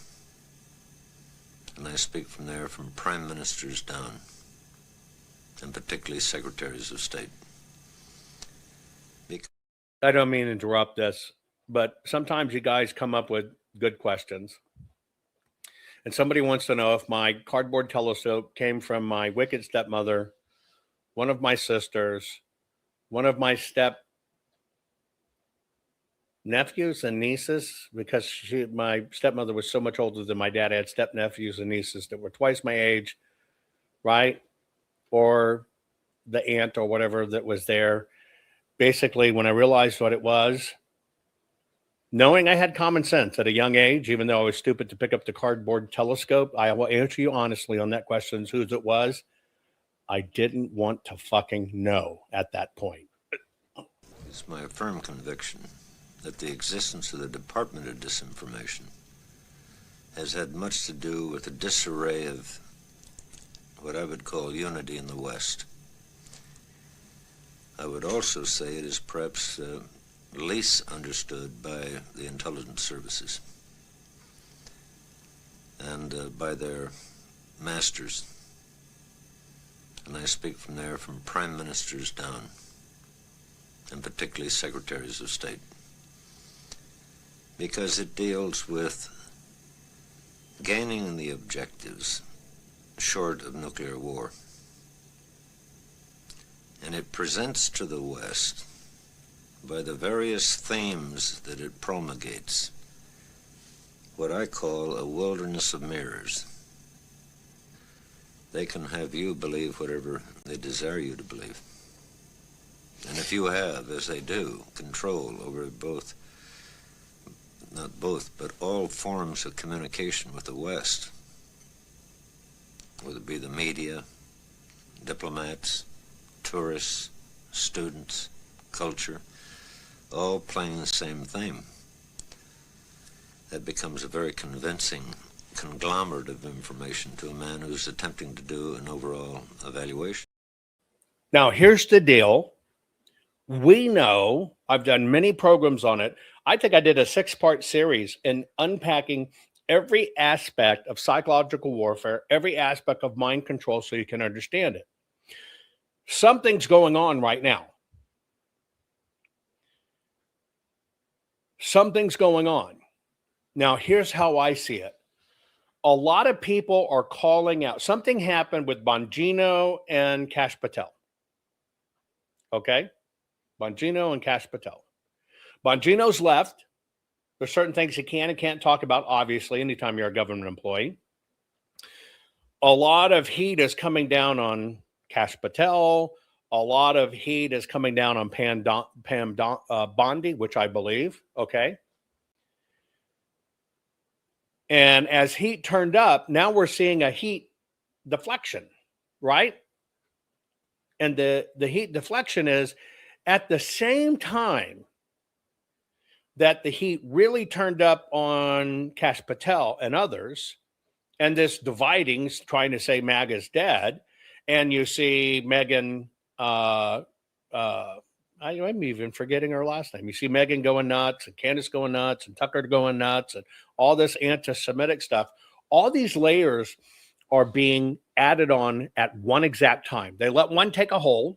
And I speak from there from prime ministers down, and particularly secretaries of state. I don't mean to interrupt this, but sometimes you guys come up with good questions. And somebody wants to know if my cardboard telescope came from my wicked stepmother, one of my sisters, one of my step nephews and nieces, because my stepmother was so much older than my dad. I had step nephews and nieces that were twice my age, right? Or the aunt or whatever that was there. Basically, when I realized what it was, knowing I had common sense at a young age, even though I was stupid to pick up the cardboard telescope, I will answer you honestly on that question, whose it was. I didn't want to fucking know at that point. It's my firm conviction that the existence of the Department of Disinformation has had much to do with the disarray of what I would call unity in the West. I would also say it is perhaps least understood by the intelligence services and by their masters. And I speak from there from prime ministers down, and particularly secretaries of state, because it deals with gaining the objectives short of nuclear war. And it presents to the West, by the various themes that it promulgates, what I call a wilderness of mirrors. They can have you believe whatever they desire you to believe. And if you have, as they do, control over both, not both, but all forms of communication with the West, whether it be the media, diplomats, tourists, students, culture, all playing the same theme, that becomes a very convincing conglomerate of information to a man who's attempting to do an overall evaluation. Now, here's the deal. We know, I've done many programs on it. I think I did a 6-part series in unpacking every aspect of psychological warfare, every aspect of mind control, so you can understand it. Something's going on right now. Something's going on. Now, here's how I see it. A lot of people are calling out. Something happened with Bongino and Kash Patel. Okay? Bongino and Kash Patel. Bongino's left. There's certain things he can and can't talk about, obviously, anytime you're a government employee. A lot of heat is coming down on Kash Patel. A lot of heat is coming down on Pam Bondi, which I believe, okay? And as heat turned up, now we're seeing a heat deflection, right? And the heat deflection is at the same time that the heat really turned up on Kash Patel and others, and this dividing, trying to say MAGA's dead, and you see Megan, I'm even forgetting her last name. You see Megan going nuts, and Candace going nuts, and Tucker going nuts, and all this anti-Semitic stuff. All these layers are being added on at one exact time. They let one take a hold,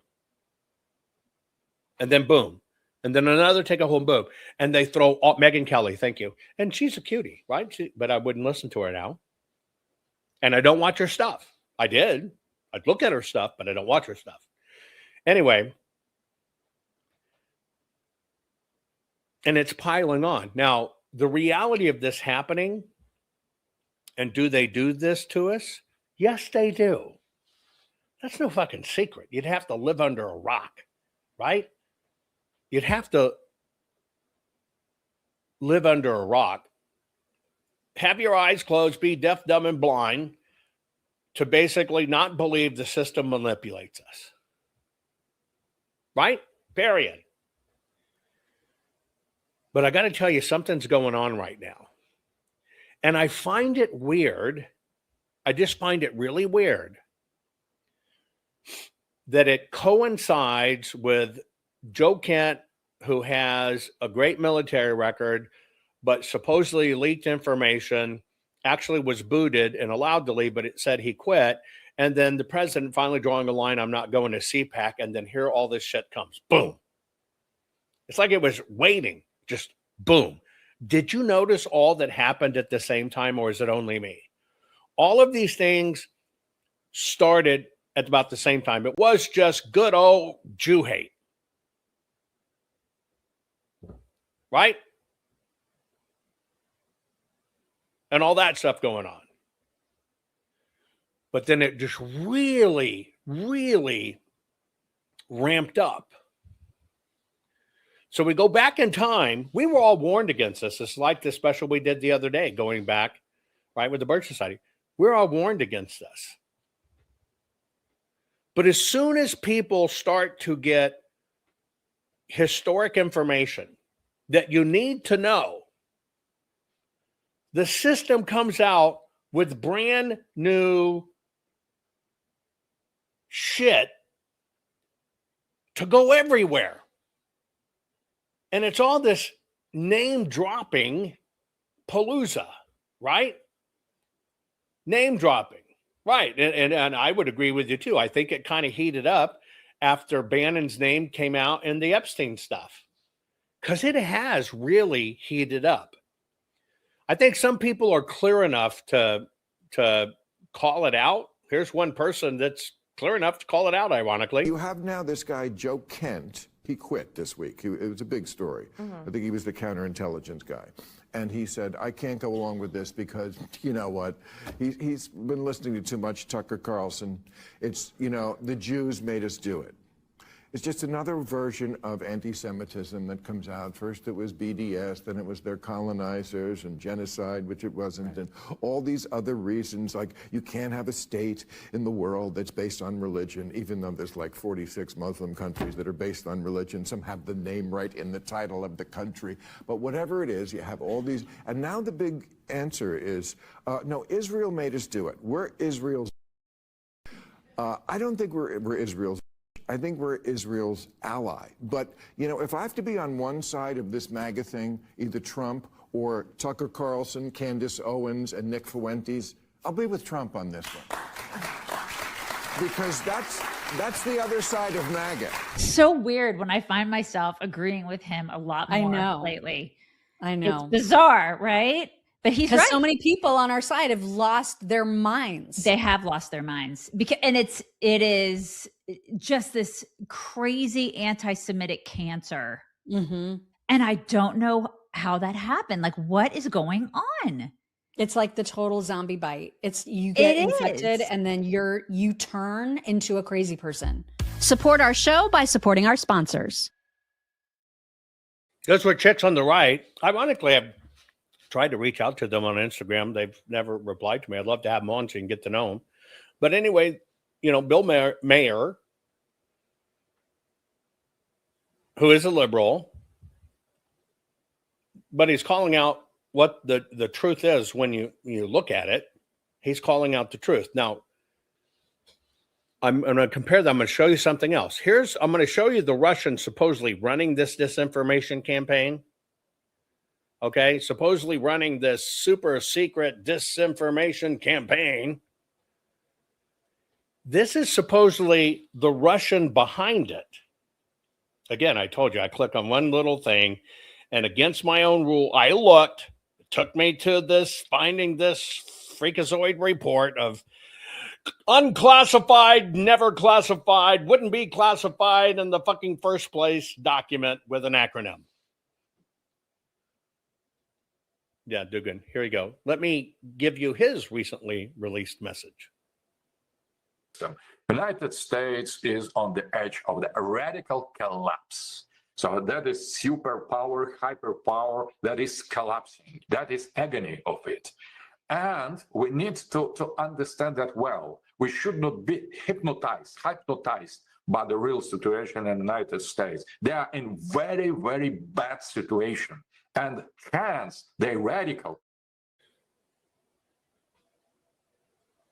and then boom. And then another take a hold, boom. And they throw Megyn Kelly, thank you. And she's a cutie, right? But I wouldn't listen to her now. And I don't watch her stuff. I did. I'd look at her stuff, but I don't watch her stuff. Anyway, and it's piling on. Now, the reality of this happening, and do they do this to us? Yes, they do. That's no fucking secret. You'd have to live under a rock, right? You'd have to live under a rock, have your eyes closed, be deaf, dumb, and blind to basically not believe the system manipulates us. Right? Period. But I got to tell you, something's going on right now. And I find it weird. I just find it really weird that it coincides with Joe Kent, who has a great military record, but supposedly leaked information, actually was booted and allowed to leave, but it said he quit. And then the president finally drawing a line, I'm not going to CPAC. And then here all this shit comes. Boom. It's like it was waiting. Just boom. Did you notice all that happened at the same time, or is it only me? All of these things started at about the same time. It was just good old Jew hate. Right? And all that stuff going on. But then it just really, really ramped up. So we go back in time. We were all warned against this. It's like the special we did the other day, going back, right, with the Birch Society. We're all warned against this. But as soon as people start to get historic information that you need to know, the system comes out with brand new shit to go everywhere. And it's all this name dropping palooza, right? Name dropping, right? And I would agree with you too. I think it kind of heated up after Bannon's name came out in the Epstein stuff, because it has really heated up. I think some people are clear enough to call it out. Here's one person that's clear enough to call it out, ironically. You have now this guy, Joe Kent. He quit this week. It was a big story. I think he was the counterintelligence guy. And he said, I can't go along with this because, you know what, he's been listening to too much Tucker Carlson. It's, you know, the Jews made us do it. It's just another version of anti-Semitism that comes out. First it was BDS, then it was their colonizers and genocide, which it wasn't, and all these other reasons, like you can't have a state in the world that's based on religion, even though there's like 46 Muslim countries that are based on religion. Some have the name right in the title of the country. But whatever it is, you have all these. And now the big answer is, no, Israel made us do it. We're Israel's. I don't think we're Israel's. I think we're Israel's ally. But, you know, if I have to be on one side of this MAGA thing, either Trump or Tucker Carlson, Candace Owens, and Nick Fuentes, I'll be with Trump on this one. Because that's the other side of MAGA. So weird when I find myself agreeing with him a lot more lately. I know. It's bizarre, right? But he's right. So many people on our side have lost their minds. They have lost their minds and it is just this crazy anti-Semitic cancer. Mm-hmm. And I don't know how that happened. Like, what is going on? It's like the total zombie bite. It's you get infected and then you turn into a crazy person. Support our show by supporting our sponsors. Those were chicks on the right. Ironically, I've tried to reach out to them on Instagram. They've never replied to me. I'd love to have them on so you can get to know them. But anyway, you know, Bill Mayer, who is a liberal, but he's calling out what the truth is when you look at it. He's calling out the truth. Now, I'm going to compare them. I'm going to show you something else. I'm going to show you the Russians supposedly running this disinformation campaign. Okay, supposedly running this super secret disinformation campaign. This is supposedly the Russian behind it. Again, I told you, I click on one little thing, and against my own rule, I looked. It took me to finding this freakazoid report of unclassified, never classified, wouldn't be classified in the fucking first place document with an acronym. Yeah, Dugan, here you go. Let me give you his recently released message. The United States is on the edge of the radical collapse. So that is superpower, hyperpower that is collapsing. That is agony of it. And we need to understand that well. We should not be hypnotized by the real situation in the United States. They are in very, very bad situation. And hence, they're radical.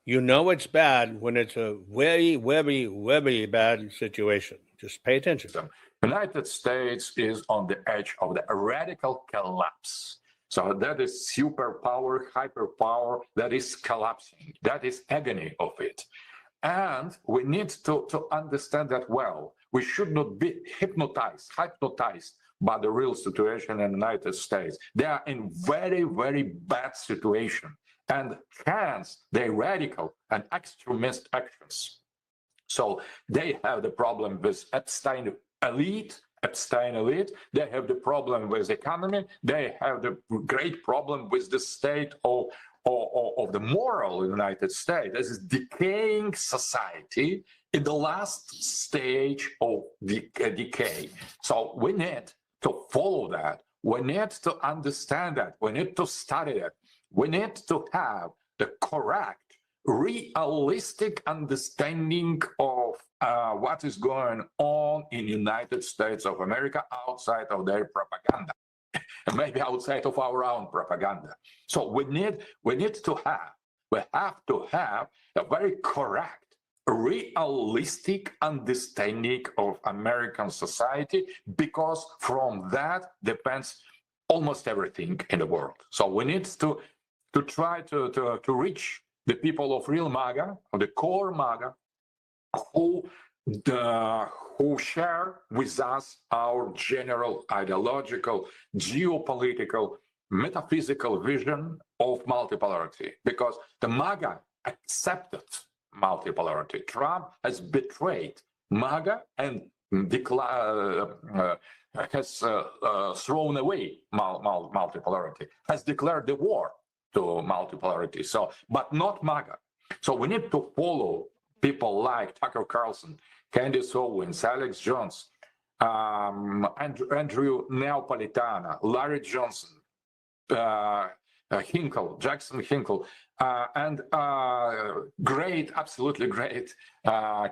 You know it's bad when it's a very, very, very bad situation. Just pay attention. The United States is on the edge of the radical collapse. So that is superpower, hyperpower that is collapsing. That is agony of it. And we need to understand that well. We should not be hypnotized by the real situation in the United States. They are in very, very bad situation. And hence, they're radical and extremist actions. So they have the problem with Epstein elite. They have the problem with economy. They have the great problem with the state of the moral United States. This is decaying society in the last stage of decay. So we need to follow that. We need to understand that. We need to study it. We need to have the correct, realistic understanding of what is going on in the United States of America outside of their propaganda, and maybe outside of our own propaganda. So we have to have a very correct, realistic understanding of American society, because from that depends almost everything in the world. So we need to try to reach the people of real MAGA, or the core MAGA, who share with us our general ideological, geopolitical, metaphysical vision of multipolarity. Because the MAGA accepted multipolarity. Trump has betrayed MAGA and has thrown away multipolarity, has declared the war to multipolarity. So, but not MAGA. So we need to follow people like Tucker Carlson, Candace Owens, Alex Jones, Andrew Neapolitano, Larry Johnson, Jackson Hinkle, and great, absolutely great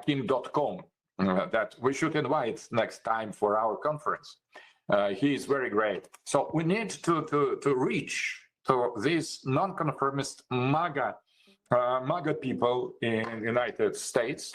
Kim.com that we should invite next time for our conference. He is very great. So we need to reach to these non-conformist MAGA people in the United States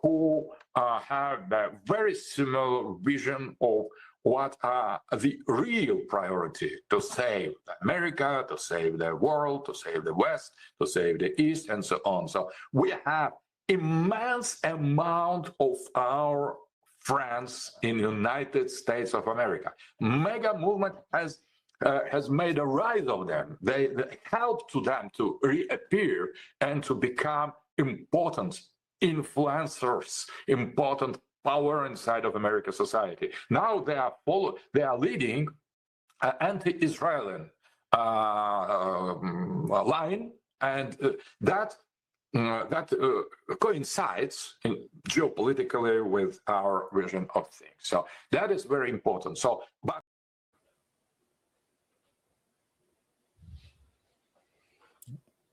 who have a very similar vision of what are the real priority to save America, to save the world, to save the West, to save the East, and so on. So we have immense amount of our friends in the United States of America. MAGA movement has made a rise of them. They help to them to reappear and to become important influencers, important power inside of American society. Now they are leading an anti-Israeli line, and that coincides geopolitically with our vision of things. So that is very important. So, but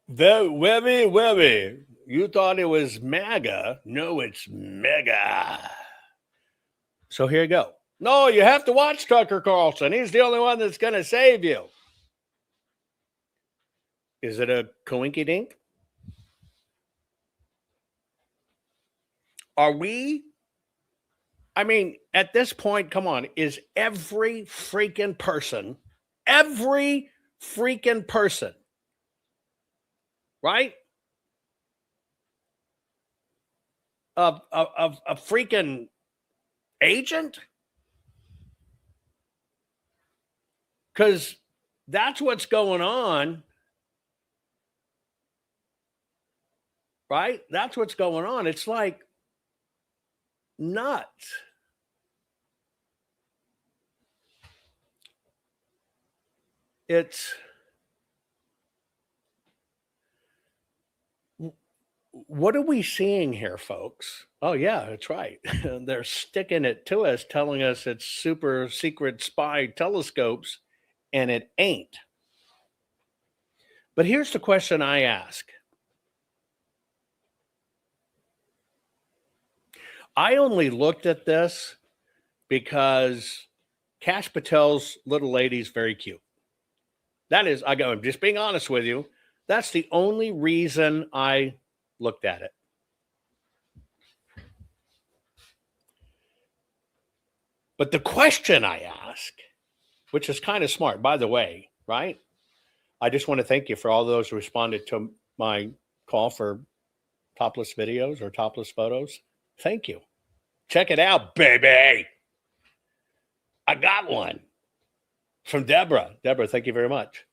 very. You thought it was MAGA. No, it's mega. So here you go. No, you have to watch Tucker Carlson. He's the only one that's going to save you. Is it a coinky-dink? Are we? I mean, at this point, come on, is every freaking person, right? A freaking agent? Because that's what's going on, right? That's what's going on. It's like nuts. what are we seeing here, folks? Oh, yeah, that's right. They're sticking it to us, telling us it's super secret spy telescopes, and it ain't. But here's the question I ask. I only looked at this because Kash Patel's little lady's very cute. That is, I'm just being honest with you. That's the only reason I looked at it. But the question I ask, which is kind of smart, by the way, right? I just want to thank you for all those who responded to my call for topless videos or topless photos. Thank you. Check it out, baby. I got one from Deborah. Deborah, thank you very much.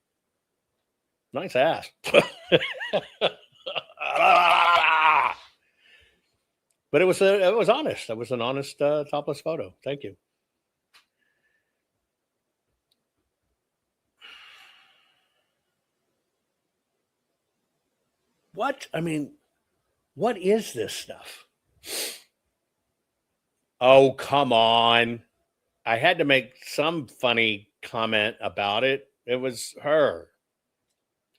Nice ass. But it was honest. It was an honest topless photo. Thank you. What? I mean, what is this stuff? Oh, come on. I had to make some funny comment about it. It was her.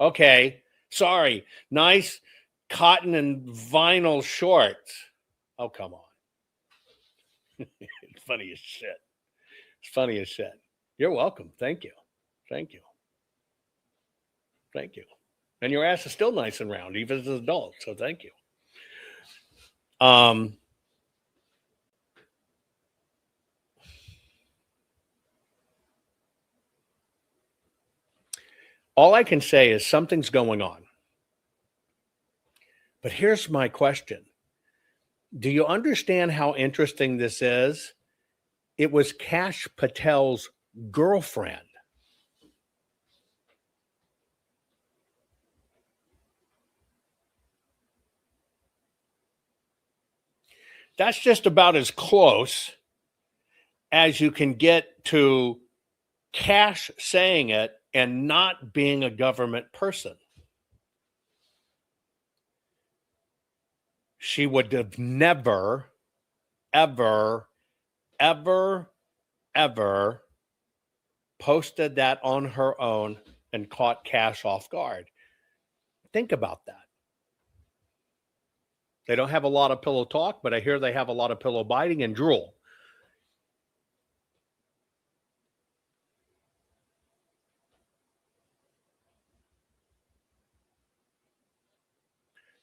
Okay. Sorry. Nice cotton and vinyl shorts. Oh, come on. It's funny as shit. It's funny as shit. You're welcome. Thank you. Thank you. Thank you. And your ass is still nice and round, even as an adult. So thank you. All I can say is something's going on. But here's my question. Do you understand how interesting this is? It was Kash Patel's girlfriend. That's just about as close as you can get to Kash saying it and not being a government person. She would have never, ever, ever, ever posted that on her own and caught Kash off guard. Think about that. They don't have a lot of pillow talk, but I hear they have a lot of pillow biting and drool.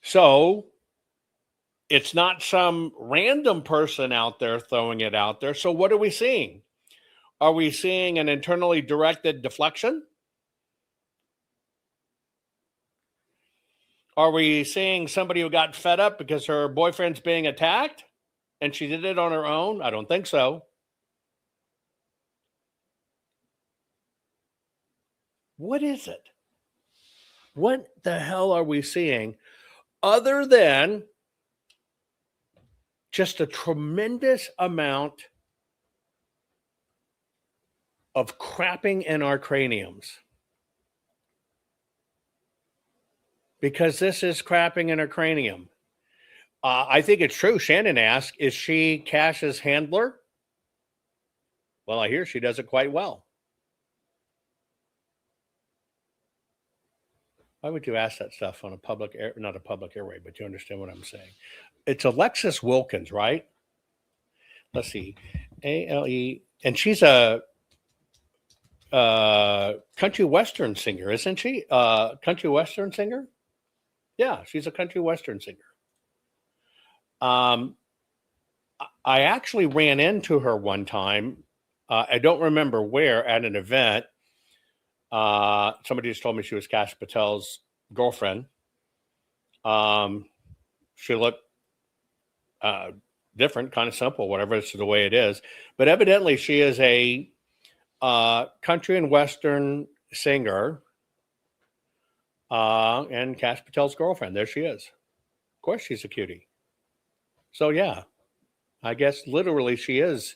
So it's not some random person out there throwing it out there. So what are we seeing? Are we seeing an internally directed deflection? Are we seeing somebody who got fed up because her boyfriend's being attacked and she did it on her own? I don't think so. What is it? What the hell are we seeing other than just a tremendous amount of crapping in our craniums? Because this is crapping in her cranium. I think it's true. Shannon asked, is she Kash's handler? Well, I hear she does it quite well. Why would you ask that stuff on a public air, not a public airway, but you understand what I'm saying? It's Alexis Wilkins, right? Let's see. A-L-E. And she's a country western singer, isn't she? Country western singer? Yeah, she's a country western singer. I actually ran into her one time. I don't remember where, at an event. Somebody just told me she was Kash Patel's girlfriend. She looked different, kind of simple, whatever. It's the way it is. But evidently she is a country and western singer. And Kash Patel's girlfriend. There she is. Of course she's a cutie. So yeah, I guess literally she is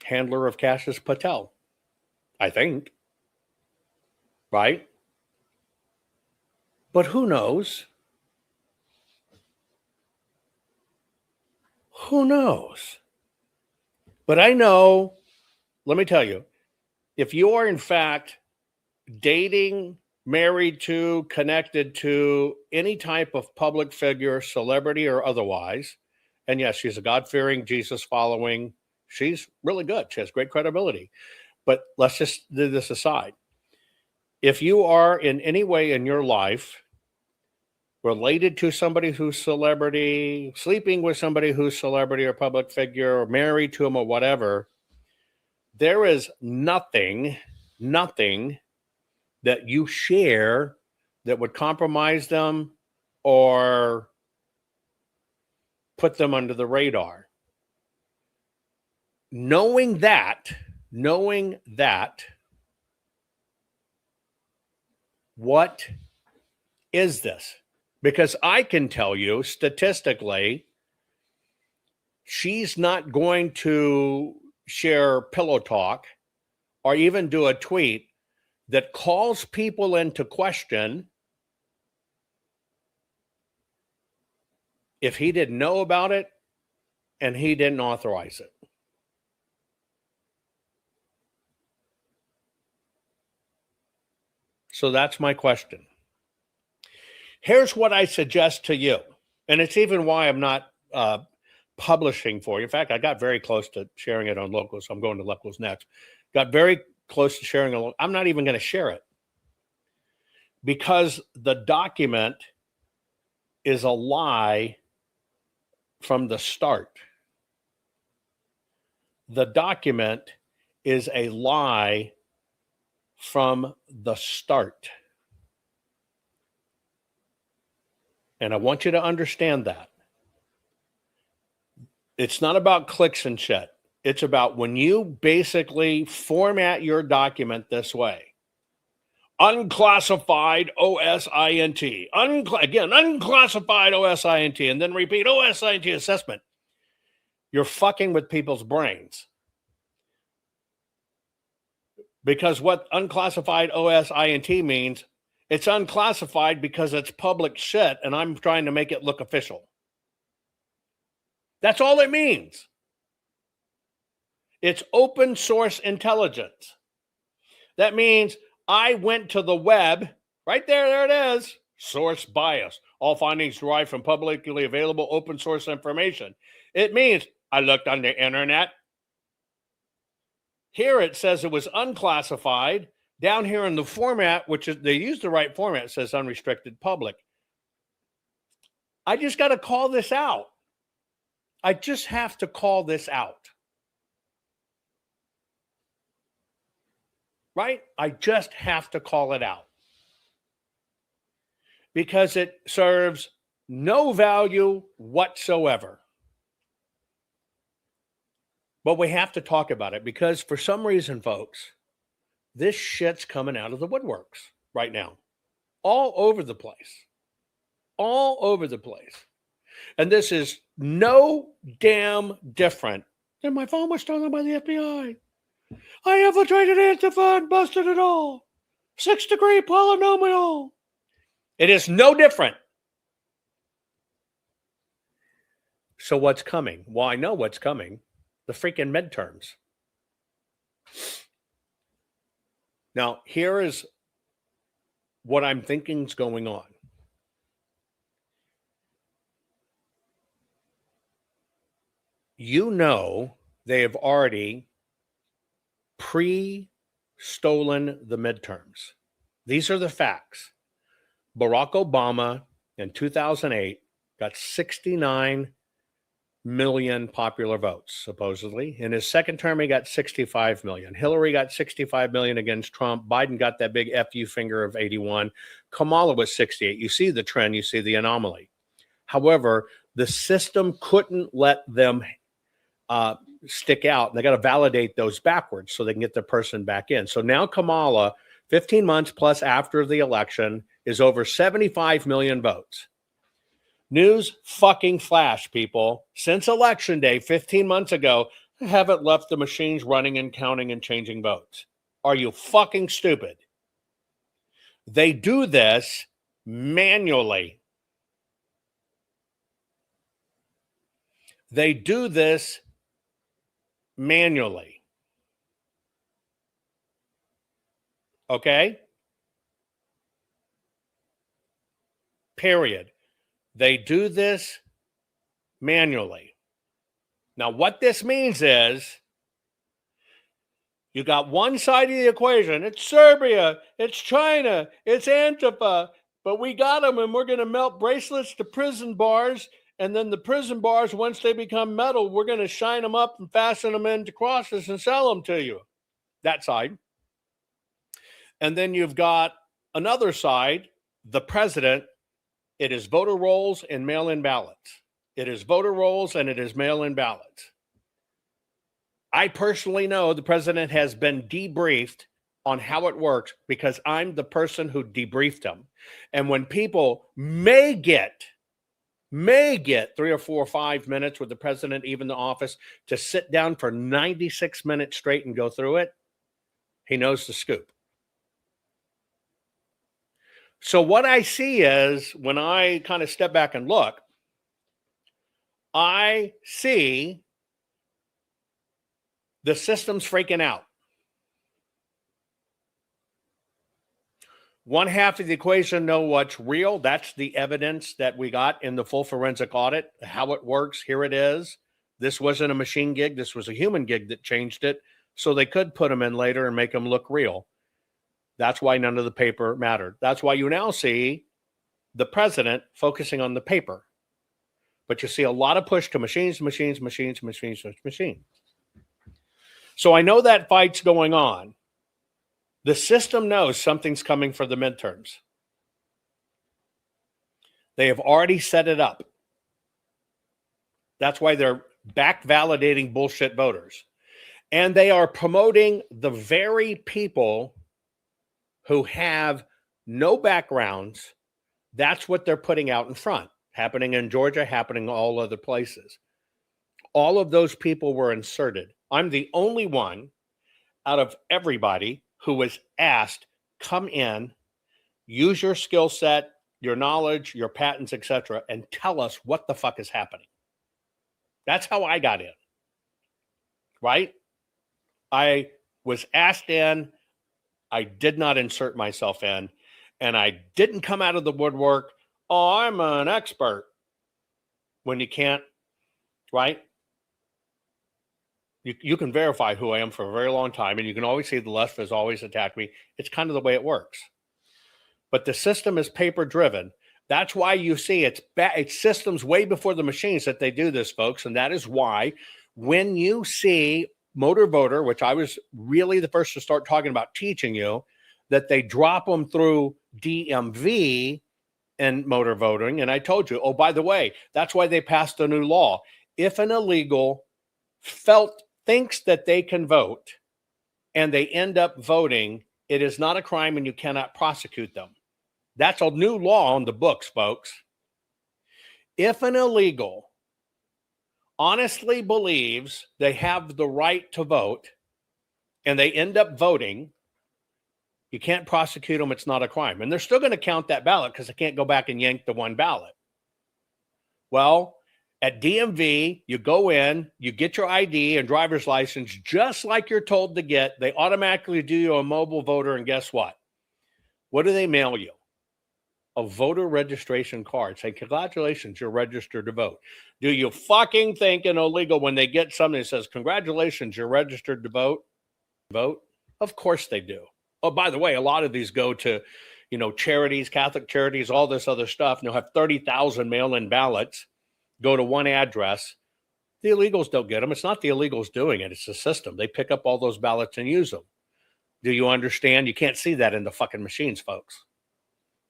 handler of Kash Patel. I think. Right? But who knows? Who knows? But I know, let me tell you, if you are in fact dating, married to, connected to any type of public figure, celebrity or otherwise, and yes, she's a God-fearing, Jesus-following, she's really good. She has great credibility. But let's just do this aside. If you are in any way in your life related to somebody who's celebrity, sleeping with somebody who's celebrity or public figure, or married to them or whatever, there is nothing that you share that would compromise them or put them under the radar. Knowing that, what is this? Because I can tell you statistically, she's not going to share pillow talk or even do a tweet that calls people into question if he didn't know about it and he didn't authorize it. So that's my question. Here's what I suggest to you, and it's even why I'm not publishing for you. In fact, I got very close to sharing it on Locals. So I'm going to Locals next. Got very close to sharing it. I'm not even going to share it because the document is a lie from the start. The document is a lie from the start. And I want you to understand that. It's not about clicks and shit. It's about when you basically format your document this way. Unclassified OSINT. Unclassified OSINT. And then repeat OSINT assessment. You're fucking with people's brains. Because what unclassified OSINT means, it's unclassified because it's public shit and I'm trying to make it look official. That's all it means. It's open source intelligence. That means I went to the web, right there it is, source bias. All findings derived from publicly available open source information. It means I looked on the internet. Here it says it was unclassified. Down here in the format, which is, they use the right format, it says unrestricted public. I just got to call this out. I just have to call this out. Right? I just have to call it out. Because it serves no value whatsoever. But we have to talk about it because for some reason, folks, this shit's coming out of the woodworks right now. All over the place. All over the place. And this is no damn different than my phone was stolen by the FBI. I infiltrated Antifa and busted it all. 6-degree polynomial. It is no different. So what's coming? Well, I know what's coming. The freaking midterms. Now, here is what I'm thinking is going on. You know they have already pre-stolen the midterms. These are the facts. Barack Obama in 2008 got 69 million popular votes, supposedly. In his second term, he got 65 million. Hillary got 65 million against Trump. Biden got that big FU finger of 81. Kamala was 68. You see the trend. You see the anomaly. However, the system couldn't let them stick out. They got to validate those backwards so they can get the person back in. So now Kamala, 15 months plus after the election, is over 75 million votes. News fucking flash, people. Since election day, 15 months ago, they haven't left the machines running and counting and changing votes. Are you fucking stupid? They do this manually. They do this manually. Okay? Period. They do this manually. Now, what this means is you got one side of the equation. It's Serbia, it's China, it's Antifa, but we got them and we're going to melt bracelets to prison bars. And then the prison bars, once they become metal, we're going to shine them up and fasten them into crosses and sell them to you. That side. And then you've got another side, the president. It is voter rolls and mail-in ballots. It is voter rolls and it is mail-in ballots. I personally know the president has been debriefed on how it works because I'm the person who debriefed him. And when people may get 3 or 4 or 5 minutes with the president, even the office, to sit down for 96 minutes straight and go through it, he knows the scoop. So what I see is, when I kind of step back and look, I see the system's freaking out. One half of the equation know what's real. That's the evidence that we got in the full forensic audit, how it works. Here it is. This wasn't a machine gig. This was a human gig that changed it. So they could put them in later and make them look real. That's why none of the paper mattered. That's why you now see the president focusing on the paper. But you see a lot of push to machines. So I know that fight's going on. The system knows something's coming for the midterms. They have already set it up. That's why they're back validating bullshit voters. And they are promoting the very people who have no backgrounds. That's what they're putting out in front. Happening in Georgia, happening all other places. All of those people were inserted. I'm the only one out of everybody who was asked, come in, use your skill set, your knowledge, your patents, etc., and tell us what the fuck is happening. That's how I got in. Right? I was asked in. I did not insert myself in, and I didn't come out of the woodwork, oh, I'm an expert, when you can't, right? You can verify who I am for a very long time, and you can always see the left has always attacked me. It's kind of the way it works. But the system is paper-driven. That's why you see it's systems way before the machines that they do this, folks, and that is why when you see motor voter, which I was really the first to start talking about teaching you, that they drop them through DMV and motor voting. And I told you, oh, by the way, that's why they passed a new law. If an illegal thinks that they can vote and they end up voting, it is not a crime and you cannot prosecute them. That's a new law on the books, folks. If an illegal honestly believes they have the right to vote and they end up voting, you can't prosecute them. It's not a crime. And they're still going to count that ballot because they can't go back and yank the one ballot. Well, at DMV, you go in, you get your ID and driver's license just like you're told to get. They automatically do you a mobile voter, and guess what? What do they mail you? A voter registration card. Say, congratulations, you're registered to vote. Do you fucking think an illegal, when they get something that says, congratulations, you're registered to vote? Vote? Of course they do. Oh, by the way, a lot of these go to, charities, Catholic charities, all this other stuff. And they'll have 30,000 mail-in ballots go to one address. The illegals don't get them. It's not the illegals doing it. It's the system. They pick up all those ballots and use them. Do you understand? You can't see that in the fucking machines, folks.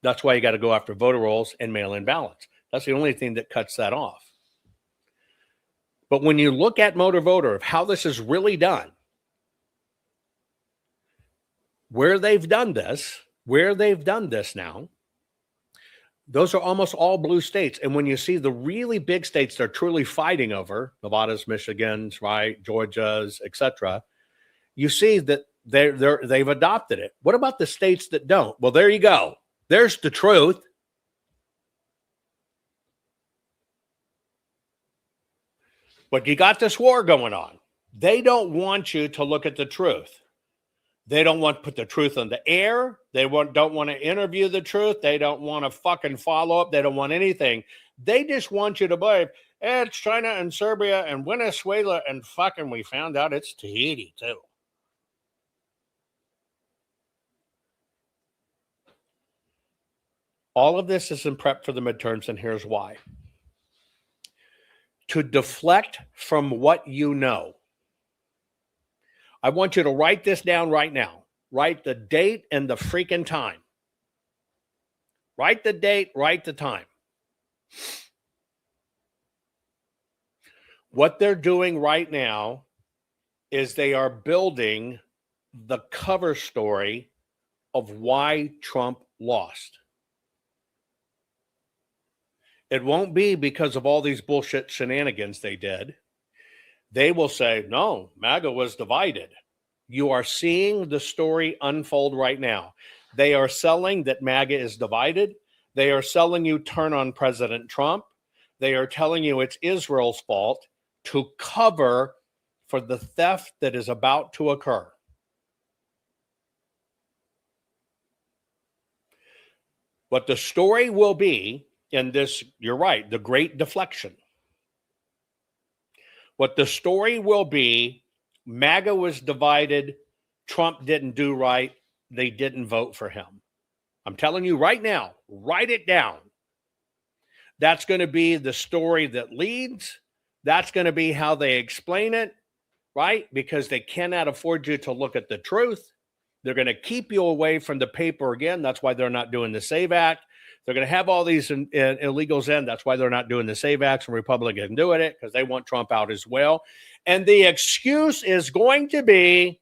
That's why you got to go after voter rolls and mail-in ballots. That's the only thing that cuts that off. But when you look at motor voter, of how this is really done, where they've done this now, those are almost all blue states. And when you see the really big states they're truly fighting over, Nevada's, Michigan's, right, Georgia's, etc., you see that they've adopted it. What about the states that don't? Well, there you go. There's the truth. But you got this war going on. They don't want you to look at the truth. They don't want to put the truth on the air. They don't want to interview the truth. They don't want to fucking follow up. They don't want anything. They just want you to believe it's China and Serbia and Venezuela and fucking we found out it's Tahiti too. All of this is in prep for the midterms, and here's why. To deflect from what you know. I want you to write this down right now. Write the date and the freaking time. Write the date, write the time. What they're doing right now is they are building the cover story of why Trump lost. It won't be because of all these bullshit shenanigans they did. They will say, no, MAGA was divided. You are seeing the story unfold right now. They are selling that MAGA is divided. They are selling you turn on President Trump. They are telling you it's Israel's fault to cover for the theft that is about to occur. What the story will be in this, you're right, the great deflection. What the story will be, MAGA was divided, Trump didn't do right, they didn't vote for him. I'm telling you right now, write it down. That's going to be the story that leads. That's going to be how they explain it, right? Because they cannot afford you to look at the truth. They're going to keep you away from the paper again. That's why they're not doing the SAVE Act. They're going to have all these illegals in. That's why they're not doing the SAVE Acts and Republicans doing it, because they want Trump out as well. And the excuse is going to be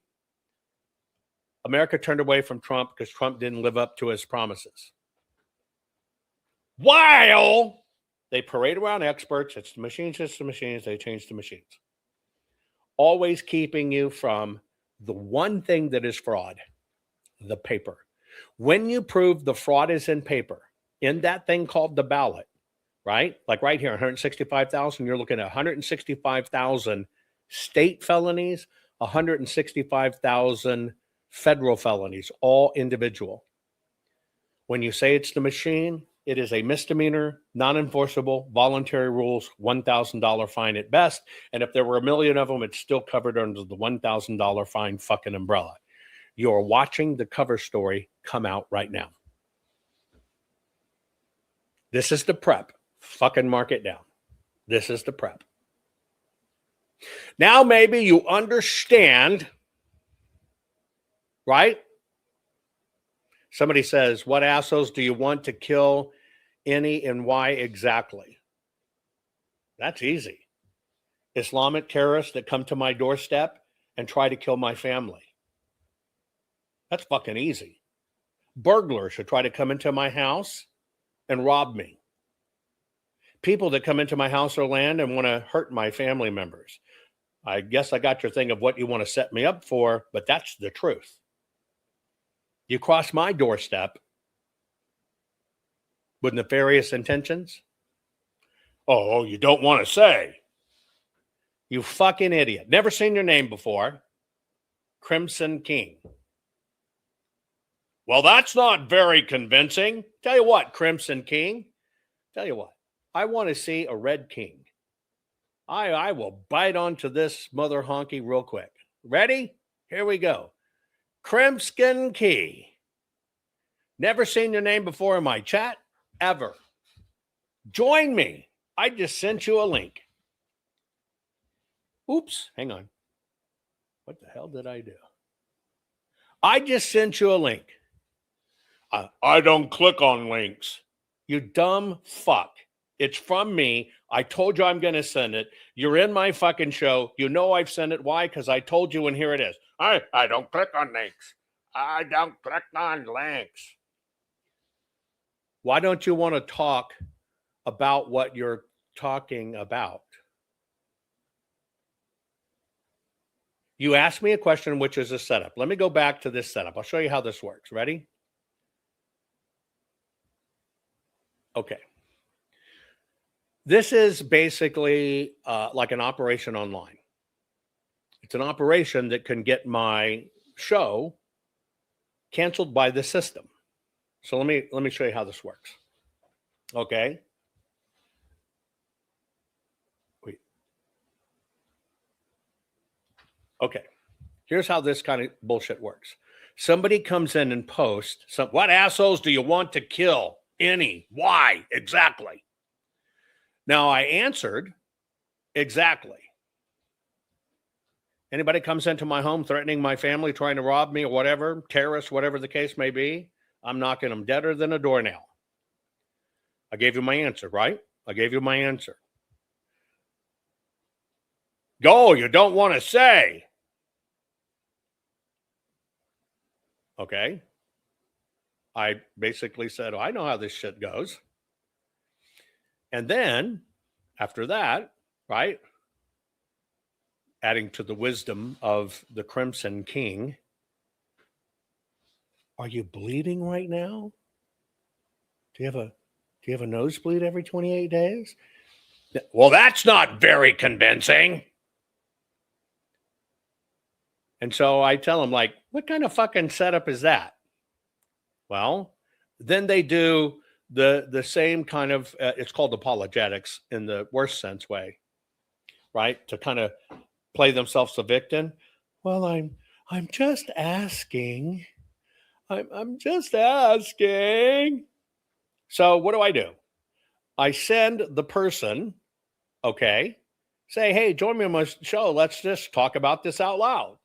America turned away from Trump because Trump didn't live up to his promises. While they parade around experts, it's the machines, they change the machines. Always keeping you from the one thing that is fraud, the paper. When you prove the fraud is in paper, in that thing called the ballot, right? Like right here, 165,000, you're looking at 165,000 state felonies, 165,000 federal felonies, all individual. When you say it's the machine, it is a misdemeanor, non-enforceable, voluntary rules, $1,000 fine at best. And if there were 1 million of them, it's still covered under the $1,000 fine fucking umbrella. You're watching the cover story come out right now. This is the prep. Fucking mark it down. This is the prep. Now maybe you understand, right? Somebody says, what assholes do you want to kill, any and why exactly? That's easy. Islamic terrorists that come to my doorstep and try to kill my family. That's fucking easy. Burglars should try to come into my house and rob me. People that come into my house or land and want to hurt my family members. I guess I got your thing of what you want to set me up for, but that's the truth. You cross my doorstep with nefarious intentions? Oh, you don't want to say. You fucking idiot. Never seen your name before. Crimson King. Well, that's not very convincing. Tell you what, Crimson King. Tell you what, I want to see a red king. I will bite onto this mother honky real quick. Ready? Here we go. Crimson King. Never seen your name before in my chat, ever. Join me. I just sent you a link. Oops, hang on. What the hell did I do? I just sent you a link. I don't click on links. You dumb fuck. It's from me. I told you I'm going to send it. You're in my fucking show. You know I've sent it. Why? Because I told you, and here it is. I don't click on links. I don't click on links. Why don't you want to talk about what you're talking about? You asked me a question, which is a setup. Let me go back to this setup. I'll show you how this works. Ready? Okay. This is basically like an operation online. It's an operation that can get my show canceled by the system. So let me show you how this works. Okay. Wait. Okay. Here's how this kind of bullshit works. Somebody comes in and posts what assholes do you want to kill? Any? Why? Exactly. Now I answered exactly. Anybody comes into my home threatening my family, trying to rob me or whatever, terrorists, whatever the case may be, I'm knocking them deader than a doornail. I gave you my answer, right? I gave you my answer. Go, you don't want to say. Okay. I basically said, I know how this shit goes. And then after that, right, adding to the wisdom of the Crimson King, are you bleeding right now? Do you have a nosebleed every 28 days? Well, that's not very convincing. And so I tell them, like, what kind of fucking setup is that? Well, then they do the same kind of, it's called apologetics in the worst sense way, right? To kind of play themselves a victim. Well, I'm just asking. I'm just asking. So what do? I send the person, okay, say, hey, join me on my show. Let's just talk about this out loud.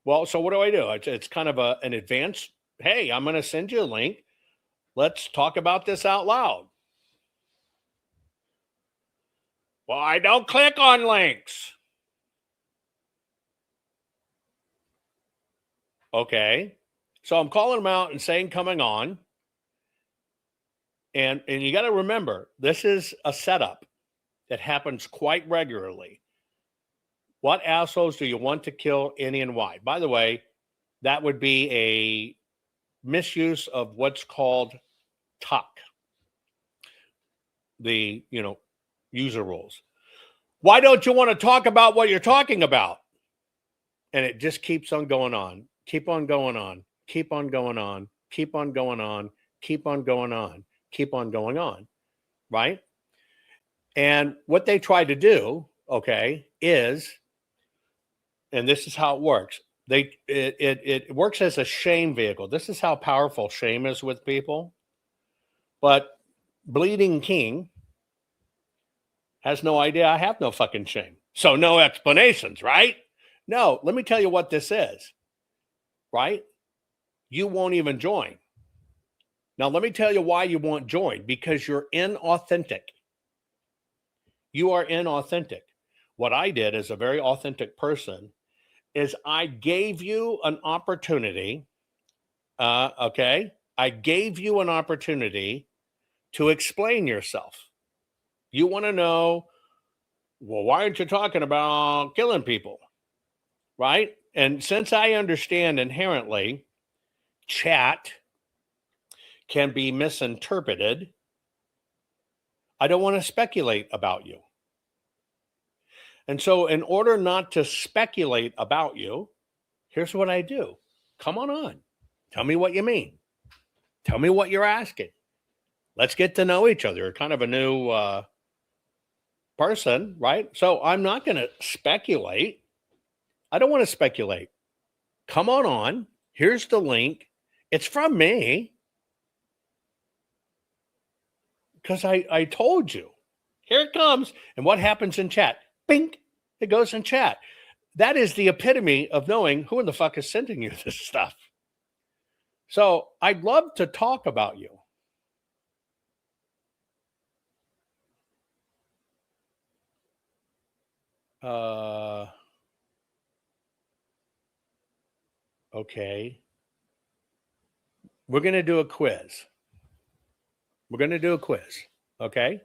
Well, so what do? It's kind of an advanced, hey, I'm going to send you a link. Let's talk about this out loud. Well, I don't click on links. Okay. So I'm calling them out and saying coming on. And you got to remember, this is a setup that happens quite regularly. What assholes do you want to kill, any, and why? By the way, that would be a misuse of what's called TOC, the user rules. Why don't you want to talk about what you're talking about? And it just keeps on going on, keep on going on, keep on going on, keep on going on, keep on going on, keep on going on, right? And what they try to do, okay, is, and this is how it works. It works as a shame vehicle. This is how powerful shame is with people. But Bleeding King has no idea I have no fucking shame. So no explanations, right? No, let me tell you what this is, right? You won't even join. Now, let me tell you why you won't join. Because you're inauthentic. You are inauthentic. What I did as a very authentic person is I gave you an opportunity, okay? I gave you an opportunity to explain yourself. You want to know, well, why aren't you talking about killing people, right? And since I understand inherently chat can be misinterpreted, I don't want to speculate about you. And so in order not to speculate about you, here's what I do. Come on. Tell me what you mean. Tell me what you're asking. Let's get to know each other. Kind of a new person, right? So I'm not going to speculate. I don't want to speculate. Come on. Here's the link. It's from me. Because I told you. Here it comes. And what happens in chat? Bing, it goes in chat. That is the epitome of knowing who in the fuck is sending you this stuff. So I'd love to talk about you. Okay. We're going to do a quiz. Okay?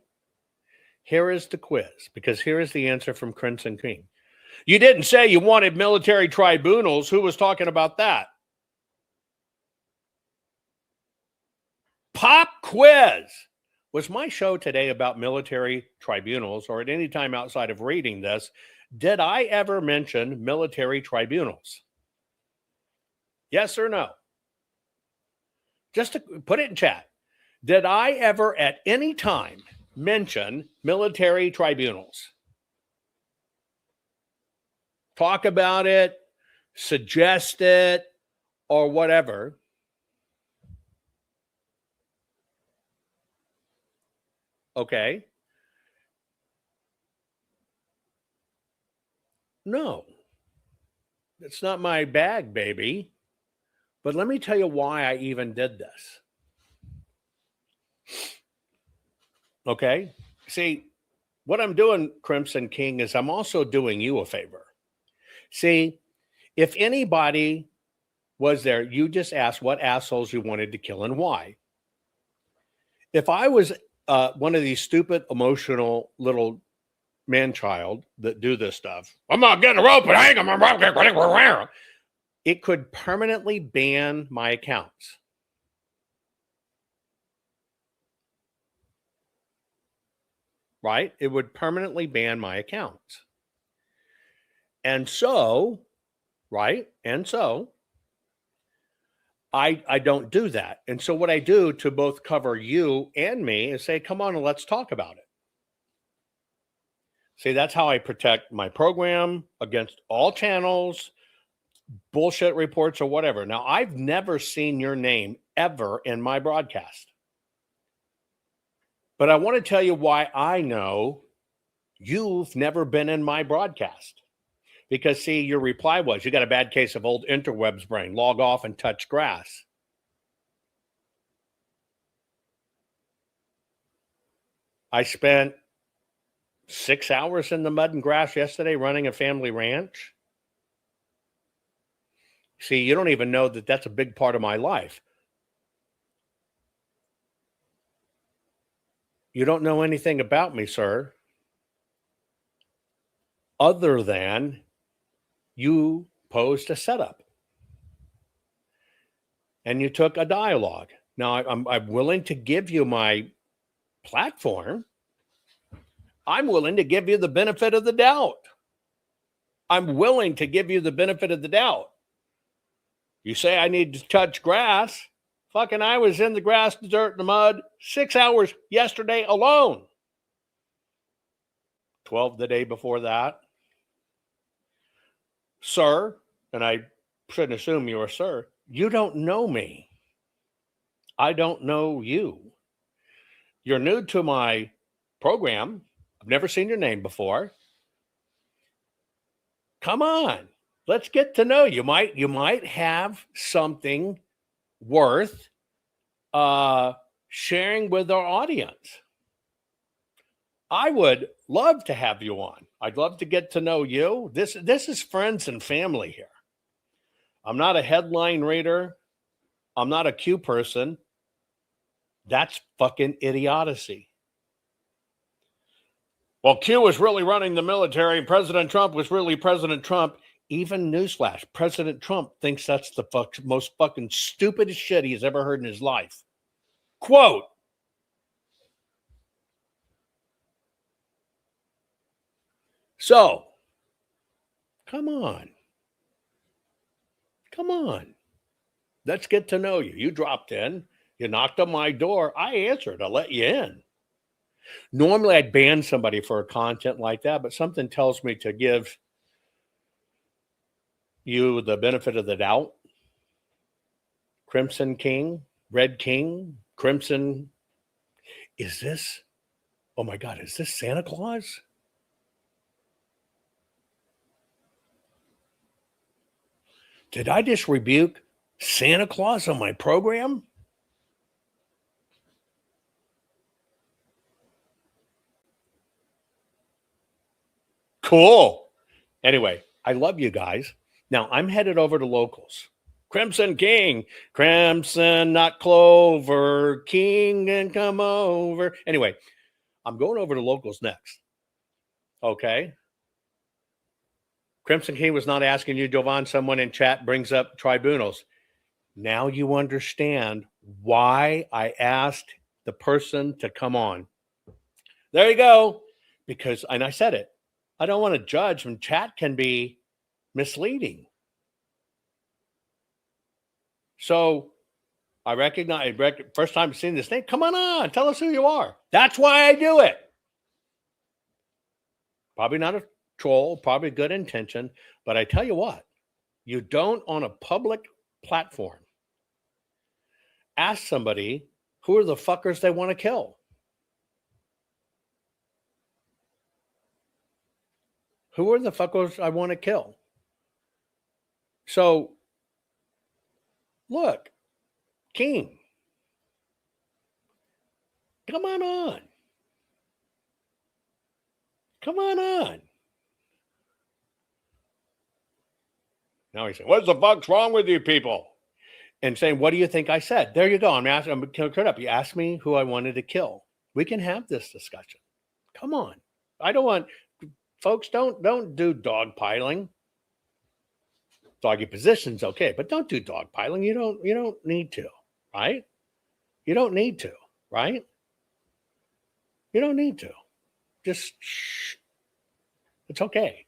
Here is the quiz, because here is the answer from Crimson King. You didn't say you wanted military tribunals. Who was talking about that? Pop quiz. Was my show today about military tribunals, or at any time outside of reading this, did I ever mention military tribunals? Yes or no? Just to put it in chat. Did I ever at any time mention military tribunals? Talk about it, suggest it, or whatever. Okay. No, it's not my bag, baby. But let me tell you why I even did this. Okay. See, what I'm doing, Crimson King, is I'm also doing you a favor. See, if anybody was there, you just asked what assholes you wanted to kill and why. If I was one of these stupid, emotional little man-child that do this stuff, I'm not getting a rope and hang them. It could permanently ban my accounts. Right? It would permanently ban my accounts. And so, right? And so, I don't do that. And so what I do to both cover you and me is say, come on and let's talk about it. See, that's how I protect my program against all channels, bullshit reports or whatever. Now, I've never seen your name ever in my broadcast. But I want to tell you why I know you've never been in my broadcast. Because, see, your reply was, you got a bad case of old interwebs brain. Log off and touch grass. I spent 6 hours in the mud and grass yesterday running a family ranch. See, you don't even know that that's a big part of my life. You don't know anything about me, sir, other than you posed a setup and you took a dialogue. Now, I'm willing to give you my platform. I'm willing to give you the benefit of the doubt. I'm willing to give you the benefit of the doubt. You say I need to touch grass. Fucking I was in the grass, the dirt, and the mud 6 hours yesterday alone. 12 the day before that. Sir, and I shouldn't assume you're a sir, you don't know me. I don't know you. You're new to my program. I've never seen your name before. Come on, let's get to know you. You might have something worth sharing with our audience. I would love to have you on. I'd love to get to know you. This is friends and family here. I'm not a headline reader. I'm not a Q person. That's fucking idiocy. Well, Q was really running the military. President Trump was really President Trump. Even newsflash, President Trump thinks that's the most fucking stupidest shit he's ever heard in his life. Quote, so, come on. Let's get to know you. You dropped in. You knocked on my door. I answered. I let you in. Normally, I'd ban somebody for content like that, but something tells me to give you the benefit of the doubt. Crimson King, Red King, Crimson. Is this, oh my God, is this Santa Claus? Did I just rebuke Santa Claus on my program? Cool. Anyway, I love you guys. Now, I'm headed over to locals. Crimson King, Crimson, not Clover, King and come over. Anyway, I'm going over to locals next. Okay. Crimson King was not asking you, Jovan. Someone in chat brings up tribunals. Now you understand why I asked the person to come on. There you go. Because, and I said it, I don't want to judge, and chat can be misleading. So I recognize, first time seeing this name, come on, tell us who you are. That's why I do it. Probably not a troll, probably good intention, but I tell you what, you don't on a public platform ask somebody who are the fuckers they want to kill. Who are the fuckers I want to kill? So, look, King, come on. Come on. Now he's saying, what the fuck's wrong with you people? And saying, what do you think I said? There you go. I'm turn up. You asked me who I wanted to kill. We can have this discussion. Come on. I don't want, folks, don't do dogpiling. Doggy position's okay, but don't do dogpiling. You don't need to, right? You don't need to, right? You don't need to. Just shh. It's okay.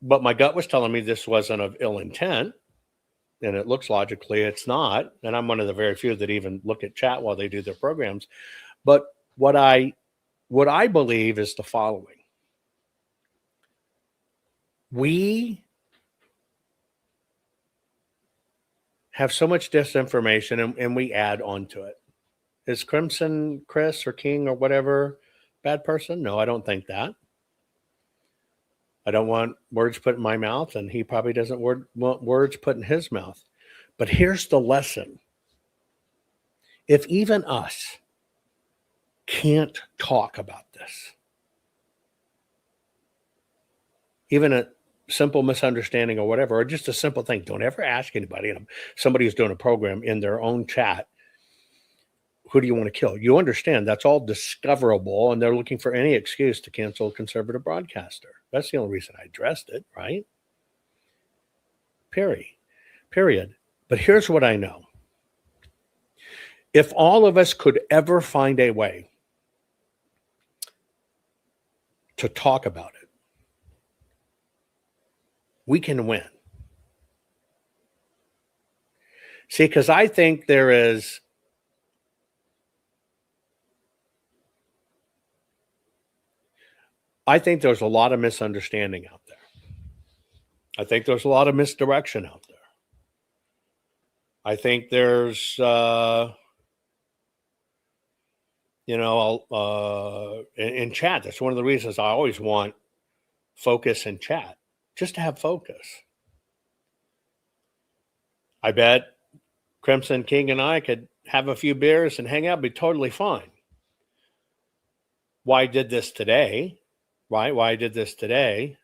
But my gut was telling me this wasn't of ill intent, and it looks logically it's not. And I'm one of the very few that even look at chat while they do their programs. But what I believe is the following. We have so much disinformation and we add on to it. Is Crimson Chris or King or whatever bad person? No, I don't think that. I don't want words put in my mouth, and he probably doesn't want words put in his mouth. But here's the lesson. If even us can't talk about this, even a simple misunderstanding or whatever, or just a simple thing, don't ever ask anybody, somebody who's doing a program in their own chat, who do you want to kill? You understand that's all discoverable, and they're looking for any excuse to cancel a conservative broadcaster. That's the only reason I addressed it, right? Period. But here's what I know. If all of us could ever find a way to talk about it, we can win. See, because I think there's a lot of misunderstanding out there. I think there's a lot of misdirection out there. I think there's, in chat, that's one of the reasons I always want focus in chat, just to have focus. I bet Crimson King and I could have a few beers and hang out, be totally fine. Why I did this today, right? Why I did this today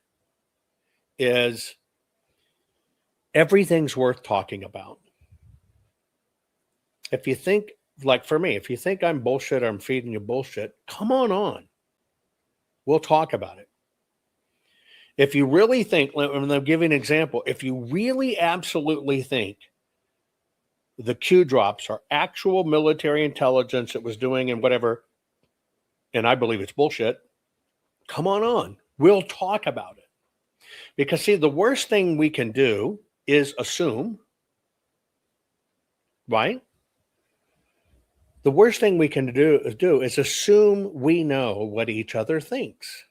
is everything's worth talking about. If you think, like for me, if you think I'm bullshit or I'm feeding you bullshit, come on. We'll talk about it. If you really think, I'll give you an example. If you really absolutely think the Q drops are actual military intelligence it was doing and whatever, and I believe it's bullshit, come on. We'll talk about it. Because see, the worst thing we can do is assume, right? The worst thing we can do is assume we know what each other thinks.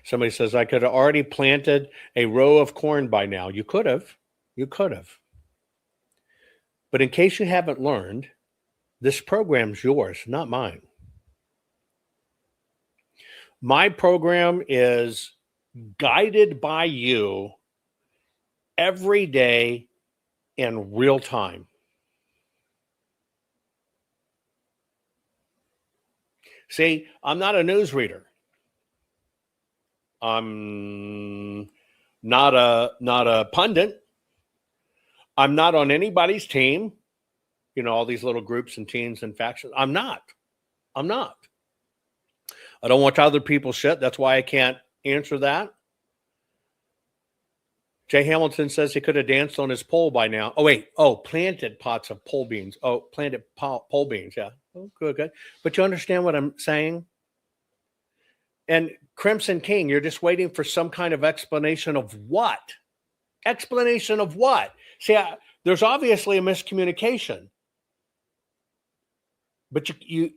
Somebody says, I could have already planted a row of corn by now. You could have. But in case you haven't learned, this program's yours, not mine. My program is guided by you every day in real time. See, I'm not a newsreader. I'm not a pundit. I'm not on anybody's team. You know, all these little groups and teams and factions. I'm not. I don't watch other people's shit. That's why I can't answer that. Jay Hamilton says he could have danced on his pole by now. Oh, wait. Oh, planted pots of pole beans. Oh, planted pole beans. Yeah. Oh, good. But you understand what I'm saying? And Crimson King, you're just waiting for some kind of explanation of what? Explanation of what? See, there's obviously a miscommunication. But you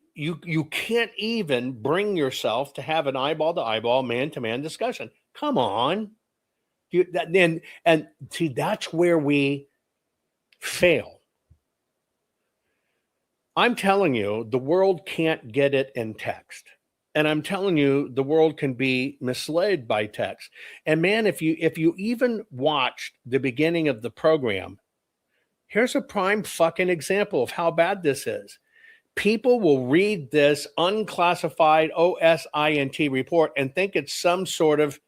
can't even bring yourself to have an eyeball-to-eyeball, man-to-man discussion. Come on. And see, that's where we fail. I'm telling you, the world can't get it in text. And I'm telling you, the world can be misled by text. And man, if you even watched the beginning of the program, here's a prime fucking example of how bad this is. People will read this unclassified OSINT report and think it's some sort of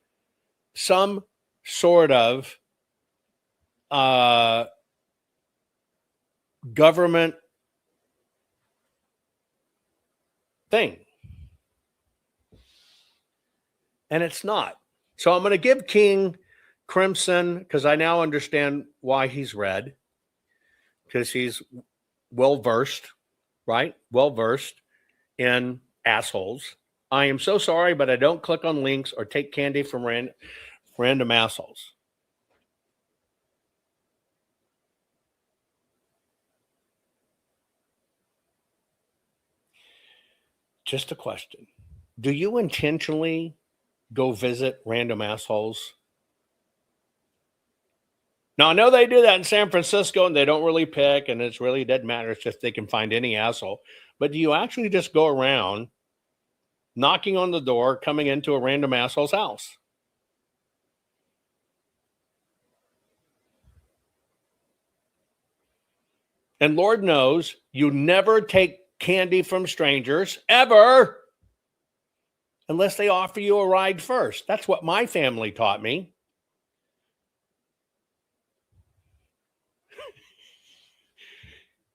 government thing. And it's not. So I'm going to give King Crimson, because I now understand why he's red, because he's well-versed, right? Well-versed in assholes. I am so sorry, but I don't click on links or take candy from random assholes. Just a question. Do you intentionally go visit random assholes? Now, I know they do that in San Francisco and they don't really pick and it's really doesn't matter. It's just they can find any asshole. But do you actually just go around knocking on the door, coming into a random asshole's house? And Lord knows you never take candy from strangers, ever, unless they offer you a ride first. That's what my family taught me.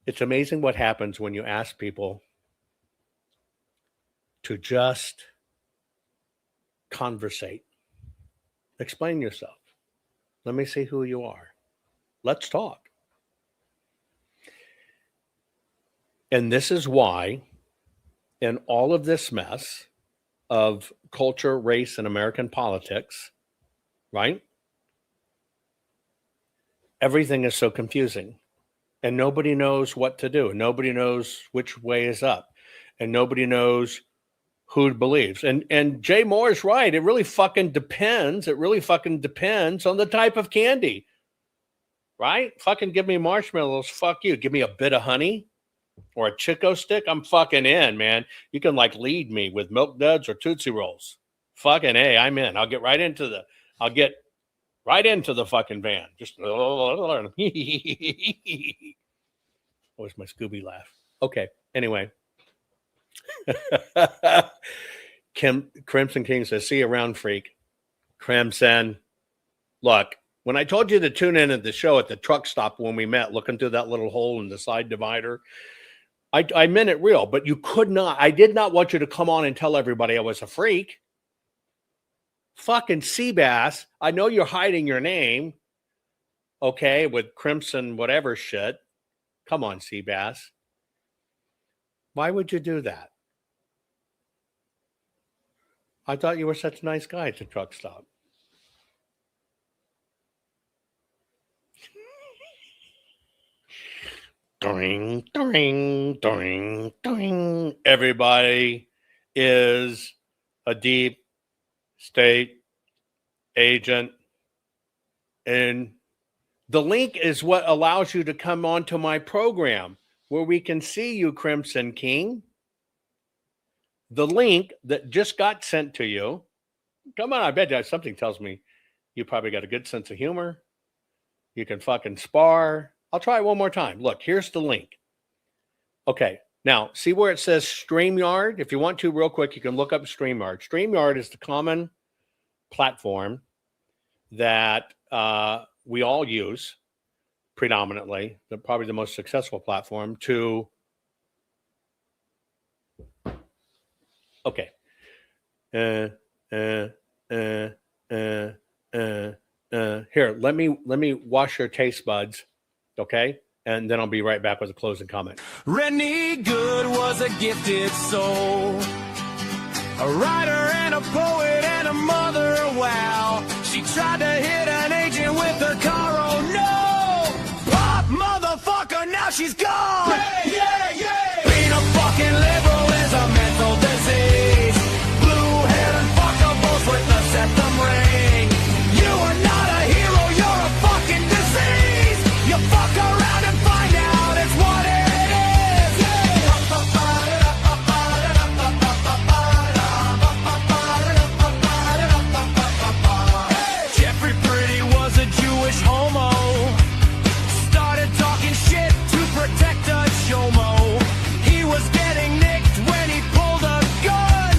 It's amazing what happens when you ask people to just conversate. Explain yourself. Let me see who you are. Let's talk. And this is why, in all of this mess of culture, race, and American politics, right? Everything is so confusing. And nobody knows what to do. Nobody knows which way is up. And nobody knows who believes. And Jay Moore is right. It really fucking depends. It really fucking depends on the type of candy. Right? Fucking give me marshmallows. Fuck you. Give me a bit of honey or a Chico stick. I'm fucking in, man. You can like lead me with Milk Duds or Tootsie Rolls. Fucking A, I'm in. I'll get right into the fucking van. Just where's my Scooby laugh? Okay. Anyway. Crimson King says, see you around, freak. Crimson. Look, when I told you to tune in at the show at the truck stop when we met, looking through that little hole in the side divider, I meant it real, but you could not. I did not want you to come on and tell everybody I was a freak. Fucking Seabass. I know you're hiding your name. Okay, with Crimson whatever shit. Come on, Seabass. Why would you do that? I thought you were such a nice guy at the truck stop. Doing, doing, doing, doing. Everybody is a deep state agent. And the link is what allows you to come onto my program where we can see you, Crimson King. The link that just got sent to you. Come on, I bet you something tells me you probably got a good sense of humor. You can fucking spar. I'll try it one more time. Look, here's the link. Okay, now see where it says StreamYard? If you want to, real quick, you can look up StreamYard. StreamYard is the common platform that we all use predominantly, probably the most successful platform to, okay. Here, let me wash your taste buds, okay? And then I'll be right back with a closing comment. Rennie Good was a gifted soul, a writer and a poet and a mother. Wow, she tried to hit an agent with her car. Oh no, pop motherfucker, now she's gone. Yeah, yeah, yeah. Being a fucking liberal is a mental disease. Blue-haired and fuckables with the septum ring. You are not a hero, you're a fucking disease. You fuck around and find out it's what it is. Jeffrey Pretty was a Jewish homo. Started talking shit to protect a chomo. He was getting nicked when he pulled a gun.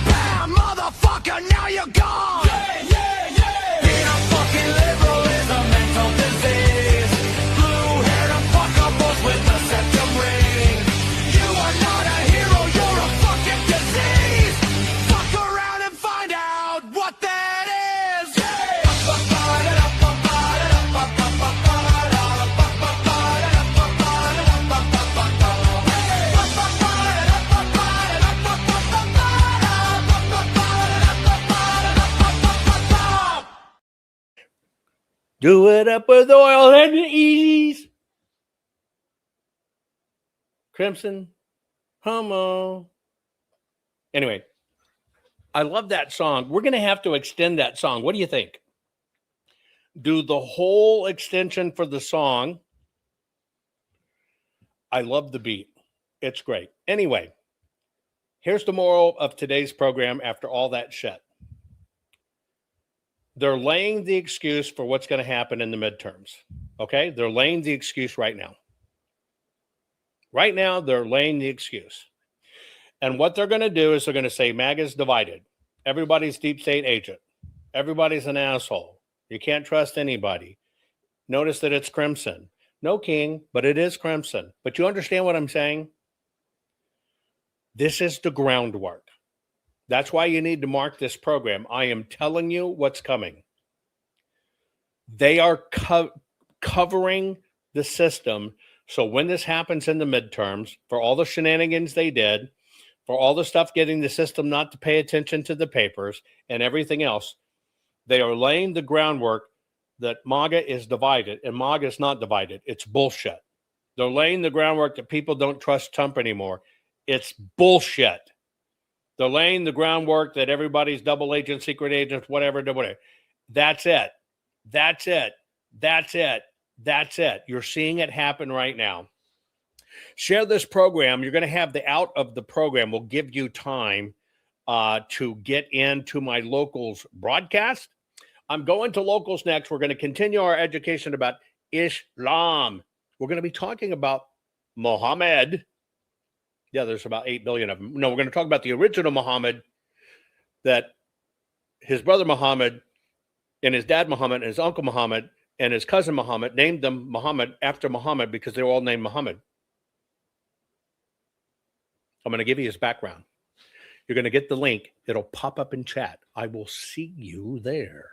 Bam, motherfucker, now you're gone. Yeah, yeah, yeah. Being a fucking liberal is a mental disease. Blue-haired and fuckables with the septum ring. You are not a hero, you're a fucking disease. Fuck around and find out what that is. Do it up with oil and ease. Crimson Homo. Anyway, I love that song. We're going to have to extend that song. What do you think? Do the whole extension for the song. I love the beat. It's great. Anyway, here's the moral of today's program after all that shit. They're laying the excuse for what's going to happen in the midterms. Okay? They're laying the excuse right now. Right now, they're laying the excuse. And what they're going to do is they're going to say MAGA's divided. Everybody's deep state agent. Everybody's an asshole. You can't trust anybody. Notice that it's crimson. No king, but it is crimson. But you understand what I'm saying? This is the groundwork. That's why you need to mark this program. I am telling you what's coming. They are covering the system. So when this happens in the midterms, for all the shenanigans they did, for all the stuff getting the system not to pay attention to the papers and everything else, they are laying the groundwork that MAGA is divided, and MAGA is not divided. It's bullshit. They're laying the groundwork that people don't trust Trump anymore. It's bullshit. They're laying the groundwork that everybody's double agent, secret agents, whatever. That's it. That's it. That's it. That's it. You're seeing it happen right now. Share this program. You're going to have the out of the program. We'll give you time to get into my locals broadcast. I'm going to locals next. We're going to continue our education about Islam. We're going to be talking about Muhammad. Yeah, there's about 8 billion of them. No, we're going to talk about the original Muhammad, that his brother Muhammad and his dad Muhammad and his uncle Muhammad and his cousin Muhammad named them Muhammad after Muhammad because they were all named Muhammad. I'm going to give you his background. You're going to get the link. It'll pop up in chat. I will see you there.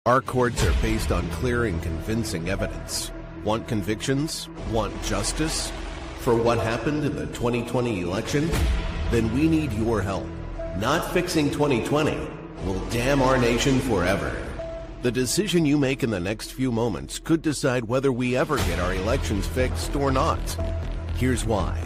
Our courts are based on clear and convincing evidence. Want convictions? Want justice? For what happened in the 2020 election? Then we need your help. Not fixing 2020 will damn our nation forever. The decision you make in the next few moments could decide whether we ever get our elections fixed or not. Here's why.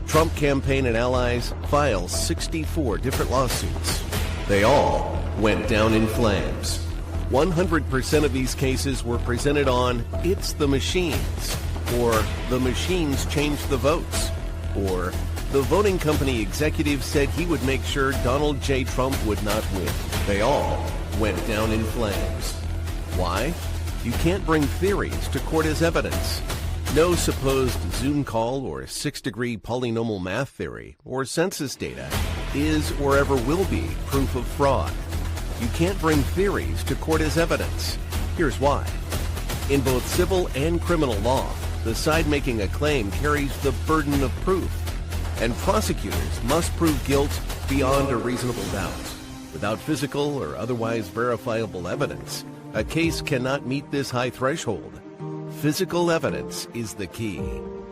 Trump campaign and allies filed 64 different lawsuits. They all went down in flames. 100% of these cases were presented on "It's the machines," or "The machines changed the votes," or "The voting company executive said he would make sure Donald J. Trump would not win." They all went down in flames. Why? You can't bring theories to court as evidence. No supposed Zoom call or 6-degree polynomial math theory or census data is or ever will be proof of fraud. You can't bring theories to court as evidence. Here's why. In both civil and criminal law, the side making a claim carries the burden of proof, and prosecutors must prove guilt beyond a reasonable doubt. Without physical or otherwise verifiable evidence, a case cannot meet this high threshold. Physical evidence is the key.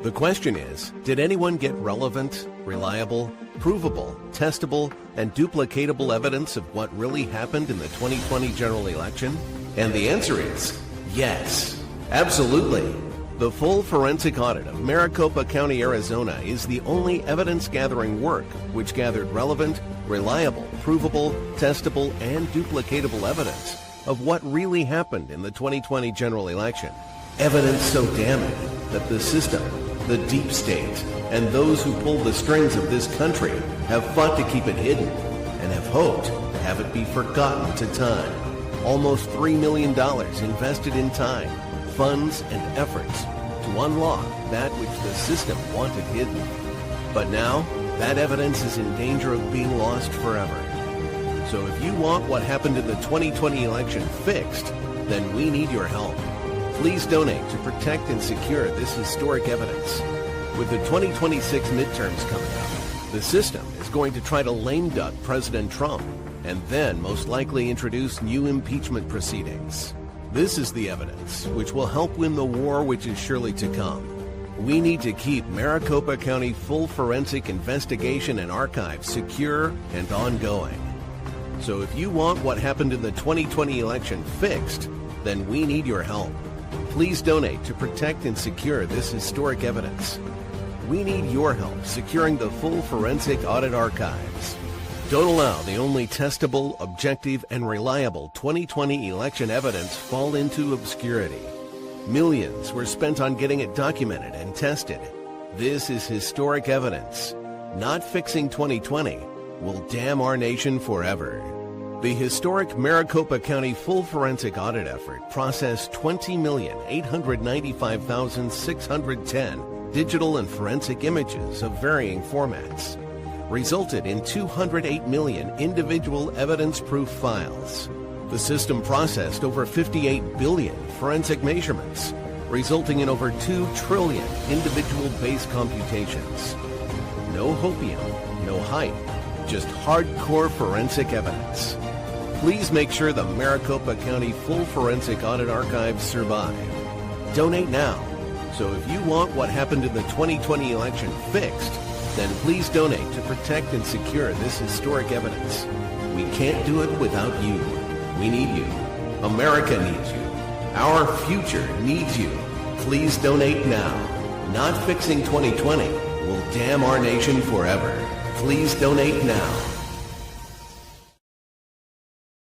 The question is, did anyone get relevant, reliable, provable, testable, and duplicatable evidence of what really happened in the 2020 general election? And the answer is yes, absolutely. The full forensic audit of Maricopa County, Arizona is the only evidence-gathering work which gathered relevant, reliable, provable, testable, and duplicatable evidence of what really happened in the 2020 general election. Evidence so damning that the system, the deep state, and those who pull the strings of this country have fought to keep it hidden and have hoped to have it be forgotten to time. Almost $3 million invested in time, funds, and efforts to unlock that which the system wanted hidden. But now, that evidence is in danger of being lost forever. So if you want what happened in the 2020 election fixed, then we need your help. Please donate to protect and secure this historic evidence. With the 2026 midterms coming up, the system is going to try to lame duck President Trump and then most likely introduce new impeachment proceedings. This is the evidence which will help win the war which is surely to come. We need to keep Maricopa County full forensic investigation and archives secure and ongoing. So if you want what happened in the 2020 election fixed, then we need your help. Please donate to protect and secure this historic evidence. We need your help securing the full forensic audit archives. Don't allow the only testable, objective, and reliable 2020 election evidence fall into obscurity. Millions were spent on getting it documented and tested. This is historic evidence. Not fixing 2020 will damn our nation forever. The historic Maricopa County full forensic audit effort processed 20,895,610 digital and forensic images of varying formats, resulted in 208 million individual evidence-proof files. The system processed over 58 billion forensic measurements, resulting in over 2 trillion individual base computations. No hopium, no hype, just hardcore forensic evidence. Please make sure the Maricopa County full forensic audit archives survive. Donate now. So if you want what happened in the 2020 election fixed, then please donate to protect and secure this historic evidence. We can't do it without you. We need you. America needs you. Our future needs you. Please donate now. Not fixing 2020 will damn our nation forever. Please donate now.